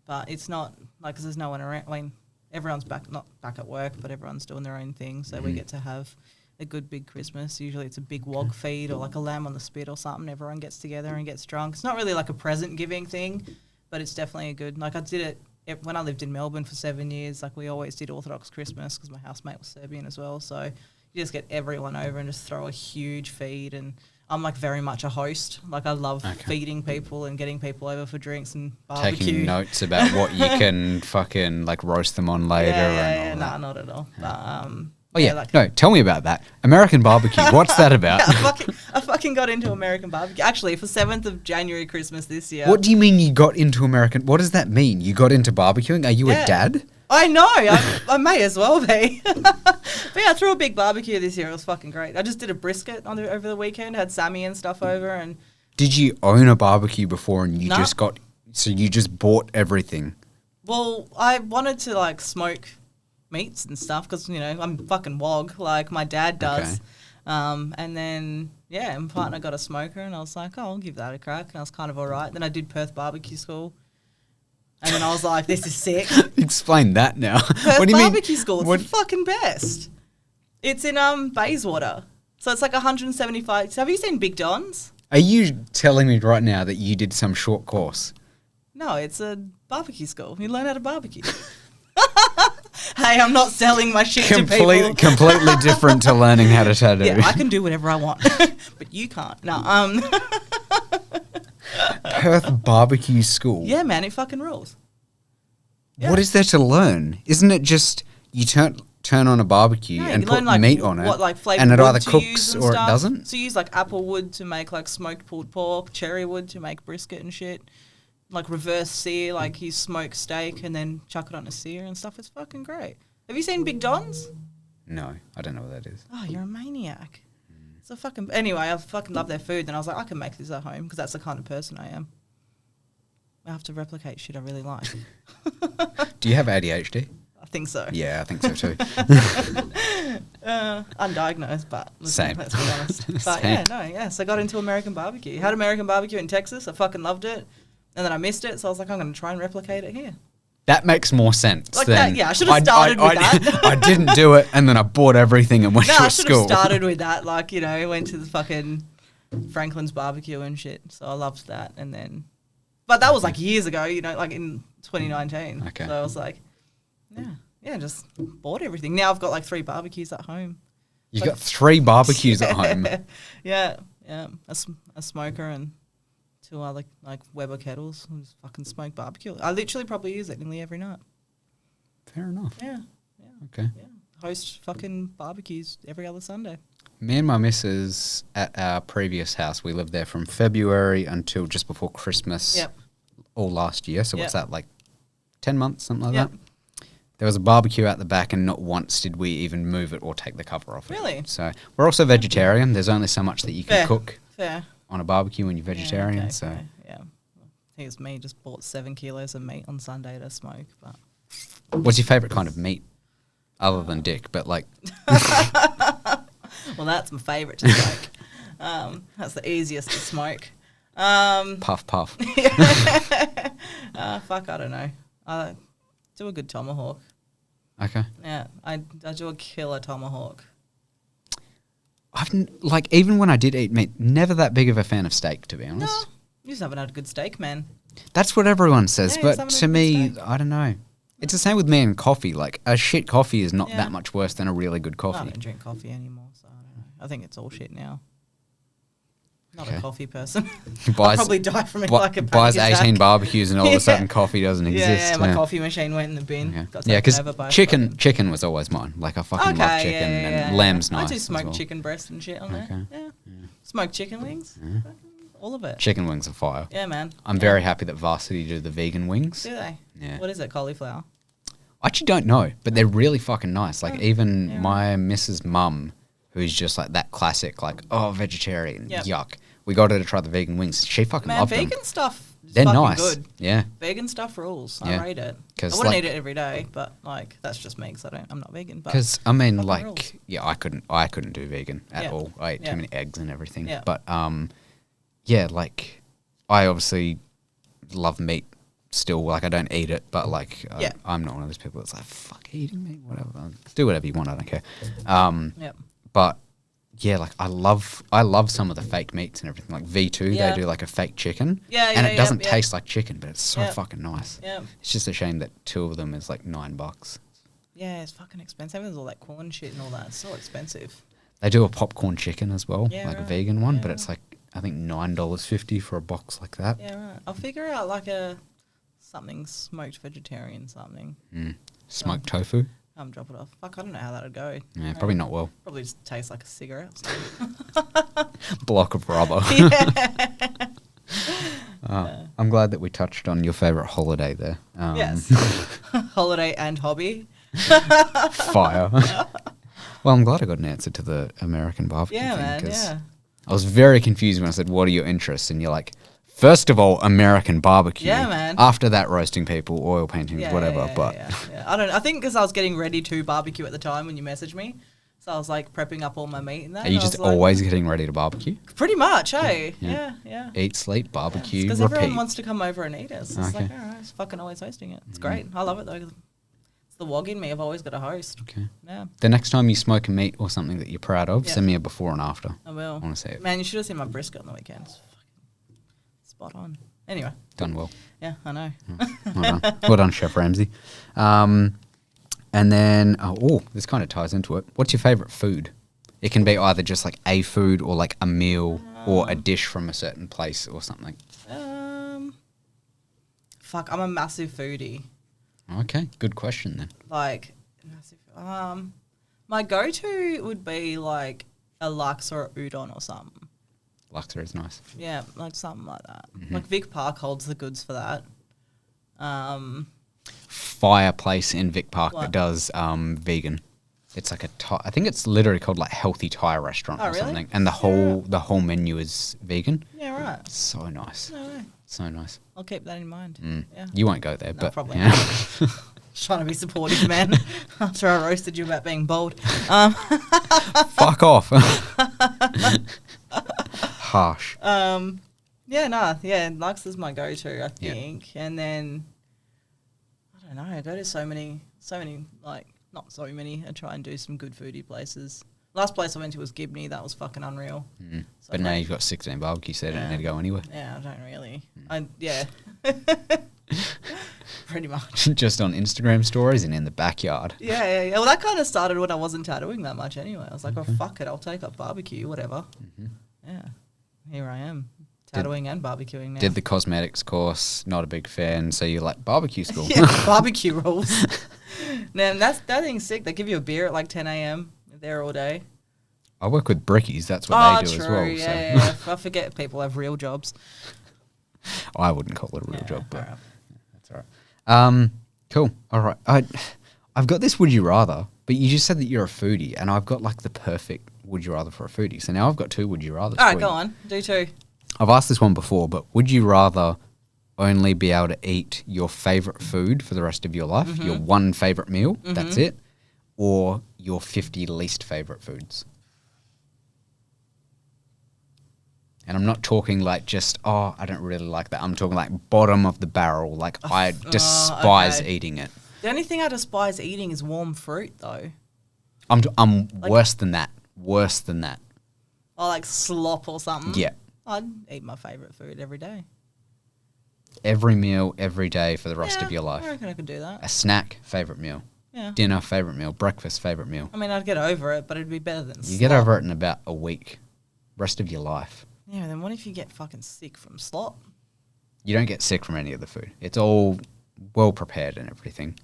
But it's not, like, because there's no one around. I mean, everyone's not back at work, but everyone's doing their own thing, so we get to have a good big Christmas. Usually it's a big wog feed or like a lamb on the spit or something. Everyone gets together and gets drunk. It's not really like a present giving thing, but it's definitely a good, like I did it when I lived in Melbourne for 7 years. Like we always did Orthodox Christmas because my housemate was Serbian as well. So you just get everyone over and just throw a huge feed. And I'm like very much a host. Like I love feeding people and getting people over for drinks and barbecue. Taking notes about what you can fucking like roast them on later. and all that. Not at all. Yeah. But, Oh yeah, like, no, tell me about that. American barbecue, what's that about? I fucking got into American barbecue. Actually, for 7th of January Christmas this year. What do you mean you got into American? What does that mean? You got into barbecuing? Are you a dad? I know. I may as well be. But yeah, I threw a big barbecue this year. It was fucking great. I just did a brisket over the weekend. Had Sammy and stuff over. And Did you own a barbecue before and you No. so you just bought everything? well, I wanted to like smoke meats and stuff because, you know, I'm fucking wog like my dad does. Okay. And then, yeah, my partner got a smoker and I was like, oh, I'll give that a crack. And I was kind of all right. Then I did Perth barbecue school. And then I was like, this is sick. Explain that now. Perth What do you mean? barbecue school. It's the fucking best. It's in Bayswater. So it's like 175. So have you seen Big Don's? Are you telling me right now that you did some short course? No, it's a barbecue school. You learn how to barbecue. Hey, I'm not selling my shit to people. Completely different to learning how to tattoo. Yeah, I can do whatever I want, but you can't. No, Perth barbecue school. yeah, man, it fucking rules. Yeah. What is there to learn? Isn't it just you turn on a barbecue No, and you put learn, like, meat on it, what, like, flavored and it wood either to cooks use and or stuff. it doesn't? So you use like apple wood to make like smoked pulled pork, cherry wood to make brisket and shit. Like reverse sear, like you smoke steak and then chuck it on a sear and stuff. It's fucking great. Have you seen Big Don's? No, I don't know what that is. Oh, you're a maniac. It's a fucking... Anyway, I fucking love their food. And I was like, I can make this at home because that's the kind of person I am. I have to replicate shit I really like. Do you have ADHD? I think so. Yeah, I think so too. Undiagnosed, but Same. let's be honest. But Same. So I got into American barbecue. Had American barbecue in Texas. I fucking loved it. And then I missed it, so I was like, I'm going to try and replicate it here. That makes more sense. Like than that, yeah, I should have started with that. I didn't do it, and then I bought everything and went No, to I a should school. have started with that. Like, you know, went to the fucking Franklin's barbecue and shit. So I loved that. And then, but that was like years ago, you know, like in 2019. Okay. So I was like, just bought everything. Now I've got like 3 barbecues at home. You got 3 barbecues at home. Yeah. A smoker and 2 other like Weber kettles. And just fucking smoke barbecue. I literally probably use it nearly every night. Fair enough. Yeah. Okay. Yeah. Host fucking barbecues every other Sunday. Me and my missus at our previous house, we lived there from February until just before Christmas. Yep. All last year. So what's Yep. that, like 10 months, something like Yep. that? There was a barbecue out the back and not once did we even move it or take the cover off it. Really? So we're also vegetarian. There's only so much that you can Fair. cook Fair. on a barbecue when you're vegetarian. Yeah, okay, so fair, yeah. I think it's me just bought 7 kilos of meat on Sunday to smoke. But what's your favourite kind of meat? other than dick, but like. Well, that's my favourite to smoke. That's the easiest to smoke. Puff, puff. Fuck, I don't know. I do a good tomahawk. Okay. Yeah, I do a killer tomahawk. Like, even when I did eat meat, never that big of a fan of steak, to be honest. No, you just haven't had a good steak, man. That's what everyone says, Yeah, but to me, I don't know. It's the same with me and coffee. Like, a shit coffee is not that much worse than a really good coffee. I don't drink coffee anymore, so I don't know. I think it's all shit now. Not a coffee person. I'll probably die from it like a buys 18 barbecues and all of a sudden coffee doesn't exist. Yeah, my coffee machine went in the bin. Yeah, because chicken was always mine. Like, I fucking love chicken and lamb's nice. I do smoked chicken breast and shit on there. Yeah. Smoked chicken wings. All of it. Chicken wings are fire. Yeah, man. I'm very happy that Varsity do the vegan wings. Do they? Yeah. What is it, cauliflower? I actually don't know, but they're really fucking nice. Like, even my Mrs. Mum, who's just like that classic, like, oh, vegetarian, yuck. We got her to try the vegan wings. She fucking loved them. Vegan stuff is they're fucking nice. Good. Yeah. Vegan stuff rules. I rate it. I wouldn't eat it every day, but like that's just me because I'm not vegan. Because I mean, like, rules. I couldn't do vegan at all. I ate too many eggs and everything. Yeah. But like, I obviously love meat still. Like, I don't eat it, but like, I'm not one of those people that's like, fuck eating meat, whatever. Do whatever you want. I don't care. But yeah, like I love some of the fake meats and everything. Like V2, they do like a fake chicken. And it doesn't taste like chicken, but it's so fucking nice. Yeah. It's just a shame that 2 of them is like $9. Yeah, it's fucking expensive. There's all that corn shit and all that. It's so expensive. They do a popcorn chicken as well, like a vegan one, but it's like, I think $9.50 for a box like that. Yeah, right. I'll figure out like something smoked vegetarian something. Smoked tofu? Drop it off. Fuck, I don't know how that would go. Yeah, probably not well. Probably just tastes like a cigarette. Block of rubber. I'm glad that we touched on your favourite holiday there. Yes. Holiday and hobby. Fire. Well, I'm glad I got an answer to the American barbecue thing. Man, yeah. I was very confused when I said, what are your interests? And you're like, first of all, American barbecue. Yeah, man. After that, roasting people, oil paintings, whatever. I don't know. I think because I was getting ready to barbecue at the time when you messaged me. So I was like prepping up all my meat and that. Are you just always getting ready to barbecue? Pretty much, hey. Yeah. Eat, sleep, barbecue, because repeat. everyone wants to come over and eat it. So it's like, all right, it's fucking always hosting it. It's great. I love it though. It's the wog in me. I've always got a host. Okay. Yeah. The next time you smoke a meat or something that you're proud of, send me a before and after. I will. I want to see it. Man, you should have seen my brisket on the weekend. It's fucking spot on. Anyway. Done well. Yeah, I know. Well done, Chef Ramsay. And then, this kind of ties into it. What's your favourite food? It can be either just like a food or like a meal or a dish from a certain place or something. Fuck, I'm a massive foodie. Okay, good question then. Like, massive. My go-to would be like a laksa or a udon or something. Laksa is nice. Yeah, like something like that. Like Vic Park holds the goods for that. Fireplace in Vic Park that does vegan. It's like I think it's literally called like Healthy Thai Restaurant or something. And the whole menu is vegan. Yeah, right. It's so nice. No way. So nice. I'll keep that in mind. Yeah. You won't go there, but probably not. Just trying to be supportive, man. After I roasted you about being bald. Fuck off. Harsh. Laksa's my go-to, I think. And then I don't know, I go to so many like not so many. I try and do some good foodie places. Last place I went to was Gibney. That was fucking unreal. So but now you've got 16 barbecue, so you don't need to go anywhere. Yeah, I don't really. Pretty much. Just on Instagram stories and in the backyard. Yeah. Well, that kind of started when I wasn't tattooing that much anyway. I was like, oh, fuck it. I'll take up barbecue, whatever. Yeah. Here I am. Tattooing and barbecuing now. Did the cosmetics course, not a big fan, so you're like, barbecue school. Barbecue rules. Man, that thing's sick. They give you a beer at like 10 a.m. There all day. I work with brickies. That's what they do as well. Yeah. I forget people have real jobs. I wouldn't call it a real job, but that's all right. Cool. All right. I've got this would you rather, but you just said that you're a foodie, and I've got like the perfect would you rather for a foodie. So now I've got 2 would you rathers. All right, go on. Do 2. I've asked this one before, but would you rather only be able to eat your favourite food for the rest of your life, your one favourite meal, that's it, or your 50 least favorite foods. And I'm not talking like just, oh, I don't really like that. I'm talking like bottom of the barrel. Like I despise eating it. The only thing I despise eating is warm fruit, though. I'm worse than that. Worse than that. Or like slop or something. Yeah. I'd eat my favourite food every day. Every meal, every day for the rest of your life. I reckon I could do that. A snack, favourite meal. Yeah. Dinner, favourite meal. Breakfast, favourite meal. I mean, I'd get over it, but it'd be better than slop. You get over it in about a week. Rest of your life. Yeah, then what if you get fucking sick from slop? You don't get sick from any of the food. It's all well prepared and everything.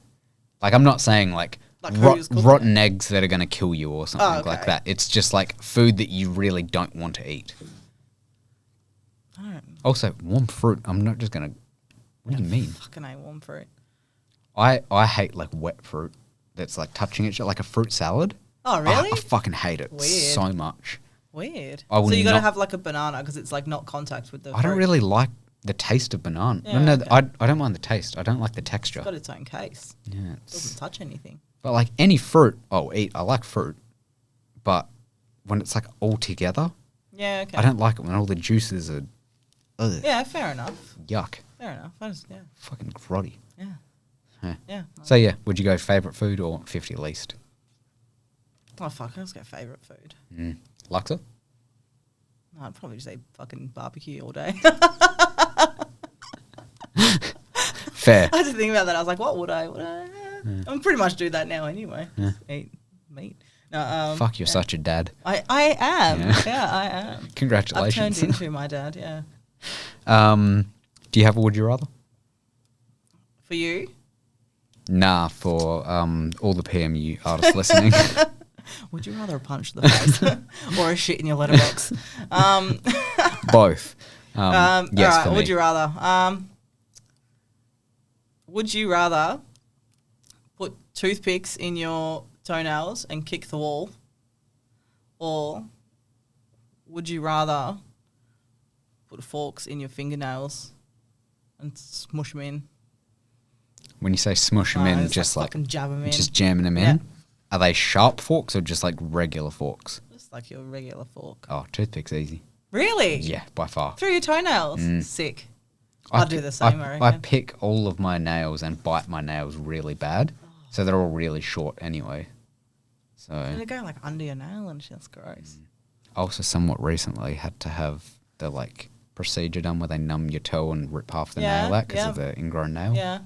Like, I'm not saying like rotten eggs that are going to kill you or something like that. It's just like food that you really don't want to eat. Also, warm fruit. I'm not just going to... What do you mean? Fucking hate warm fruit. I hate like wet fruit that's like touching it, like a fruit salad. Oh, really? I fucking hate it so much. Weird. So you got to have like a banana because it's like not contact with the fruit. I don't really like the taste of banana. Yeah, I don't mind the taste. I don't like the texture. It's got its own case. Yeah. It doesn't touch anything. But like any fruit I'll eat. I like fruit. But when it's like all together, yeah, okay. I don't like it when all the juices are... Ugh. Yeah, fair enough. Yuck. Fair enough. Fucking grotty. Yeah. Huh. Yeah. So yeah, would you go favourite food or 50 least? Oh, fuck. Let's go favourite food. Luxor? No, I'd probably just eat fucking barbecue all day. Fair. I had to think about that. I was like, what would I? I pretty much do that now anyway. Just eat meat. No, fuck, you're such a dad. I am. Yeah, I am. Congratulations. I've turned into my dad, yeah. Do you have a would you rather? For you? Nah, for all the PMU artists listening. Would you rather a punch to the face or a shit in your letterbox? Both. Yes, all right, for me. would you rather? Would you rather put toothpicks in your toenails and kick the wall, or would you rather put forks in your fingernails and smush them in? When you say smush them in, just like jab them in, just jamming them in. Are they sharp forks or just like regular forks? Just like your regular fork. Oh, toothpick's easy. Really? Yeah, by far. Through your toenails? Sick. I'd do the same, I reckon. I pick all of my nails and bite my nails really bad, so they're all really short anyway. So they go like under your nail and shit. That's gross. I also somewhat recently had to have the like procedure done where they numb your toe and rip half the nail out because of the ingrown nail. Yeah.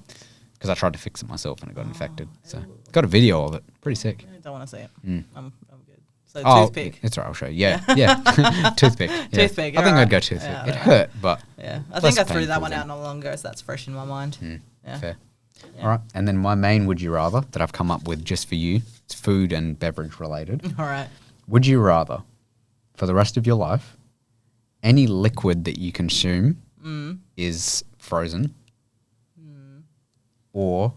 Because I tried to fix it myself and it got infected. So got a video of it. Pretty sick. I don't want to see it. I'm good. So toothpick. It's all right. I'll show you. Yeah. Toothpick. Yeah. Toothpick. I think I'd go toothpick. It hurt, but I think I threw that one out not long ago, so that's fresh in my mind. Fair. Yeah. All right. And then my main would you rather that I've come up with just for you, it's food and beverage related. All right. Would you rather, for the rest of your life, any liquid that you consume is frozen, or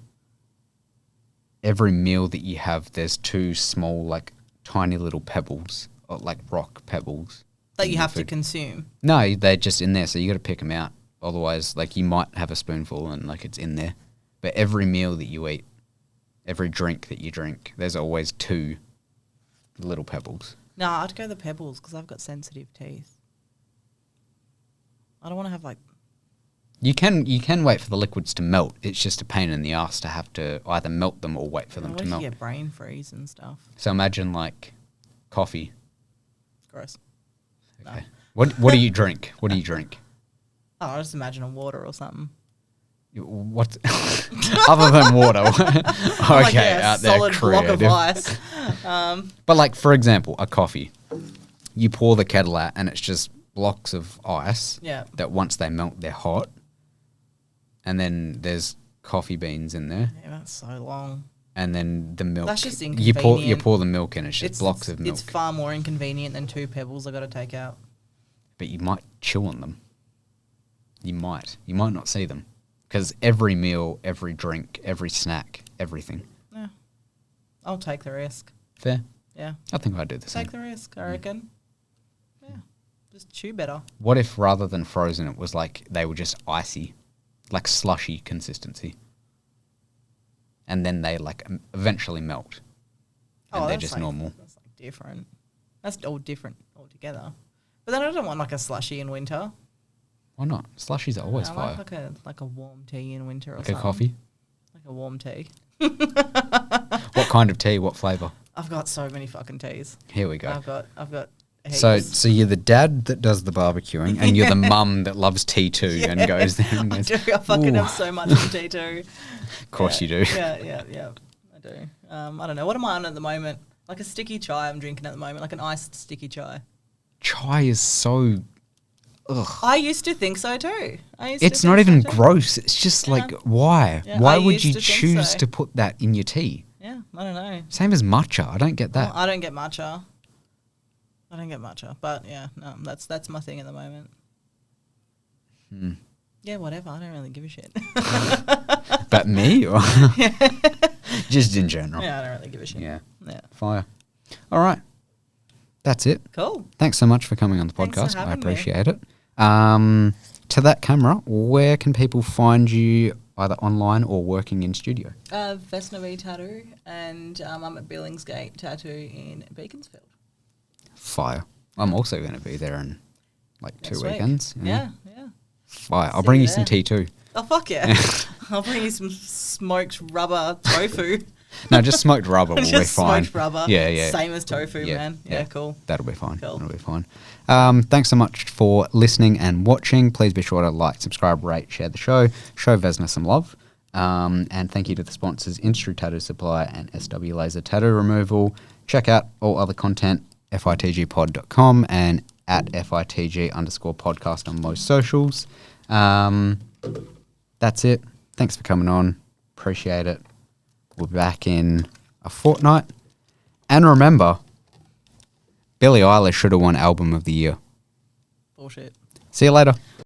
every meal that you have, there's two small, like, tiny little pebbles, or like rock pebbles. That you have to consume? No, they're just in there, so you got to pick them out. Otherwise, like, you might have a spoonful and, like, it's in there. But every meal that you eat, every drink that you drink, there's always two little pebbles. No, I'd go the pebbles because I've got sensitive teeth. I don't want to have, like... You can wait for the liquids to melt. It's just a pain in the ass to have to either melt them or wait for them to melt. You get brain freeze and stuff. So imagine like coffee. Gross. Okay. No. What do you drink? What do you drink? Oh, I just imagine a water or something. What? Other than water? Okay, out there, solid block of ice. But like, for example, a coffee. You pour the kettle out and it's just blocks of ice. Yeah. That once they melt, they're hot. And then there's coffee beans in there. Yeah, that's so long. And then the milk. That's just inconvenient. You pour the milk in. It's just blocks of milk. It's far more inconvenient than two pebbles I got to take out. But you might chew on them. You might. You might not see them. Because every meal, every drink, every snack, everything. Yeah. I'll take the risk. Fair. Yeah. I think I'd do the same. Take the risk, I reckon. Yeah. Just chew better. What if rather than frozen, it was like they were just icy, like slushy consistency? And then they like eventually melt. and they're that's just like, normal. That's like different. That's all different altogether. But then I don't want like a slushy in winter. Why not? Slushies are always I fire. like like a warm tea in winter or Like something. a coffee? Like a warm tea. What kind of tea? What flavour? I've got so many fucking teas. Here we go. I've got heaps. So you're the dad that does the barbecuing, and you're the mum that loves tea too, and goes there and I goes, do. I fucking "Ooh." have so much of tea too. Of course you do. Yeah. I do. I don't know. What am I on at the moment? Like a sticky chai I'm drinking at the moment, like an iced sticky chai. Chai is so... Ugh. I used to think so too. It's not even gross. It's just like, why? Yeah, Why I would you used to think choose so. to put that in your tea? Yeah, I don't know. Same as matcha. I don't get that. Well, I don't get matcha. But yeah, no, that's my thing at the moment. Yeah, whatever. I don't really give a shit. But me? Or just in general? Yeah, I don't really give a shit. Yeah. Yeah. Fire. All right. That's it. Cool. Thanks so much for coming on the Thanks for podcast. I having me. appreciate it. To that camera, where can people find you either online or working in studio? Vesna Tattoo, and I'm at Billingsgate Tattoo in Beaconsfield. Fire. I'm also going to be there in like Next 2 week. weekends. Yeah. Fire. I'll See bring you you some there. tea too. Oh, fuck yeah. I'll bring you some smoked rubber tofu. No, just smoked rubber will be Just fine. smoked rubber. Yeah. Same as tofu, man. Yeah, cool. That'll be fine. Cool. That'll be fine. Thanks so much for listening and watching. Please be sure to like, subscribe, rate, share the show. Show Vesna some love. And thank you to the sponsors, Industry Tattoo Supply and SW Laser Tattoo Removal. Check out all other content, fitgpod.com and at fitg_podcast on most socials. That's it. Thanks for coming on. Appreciate it. We'll be back in a fortnight. And remember, Billie Eilish should have won Album of the Year. Bullshit. See you later.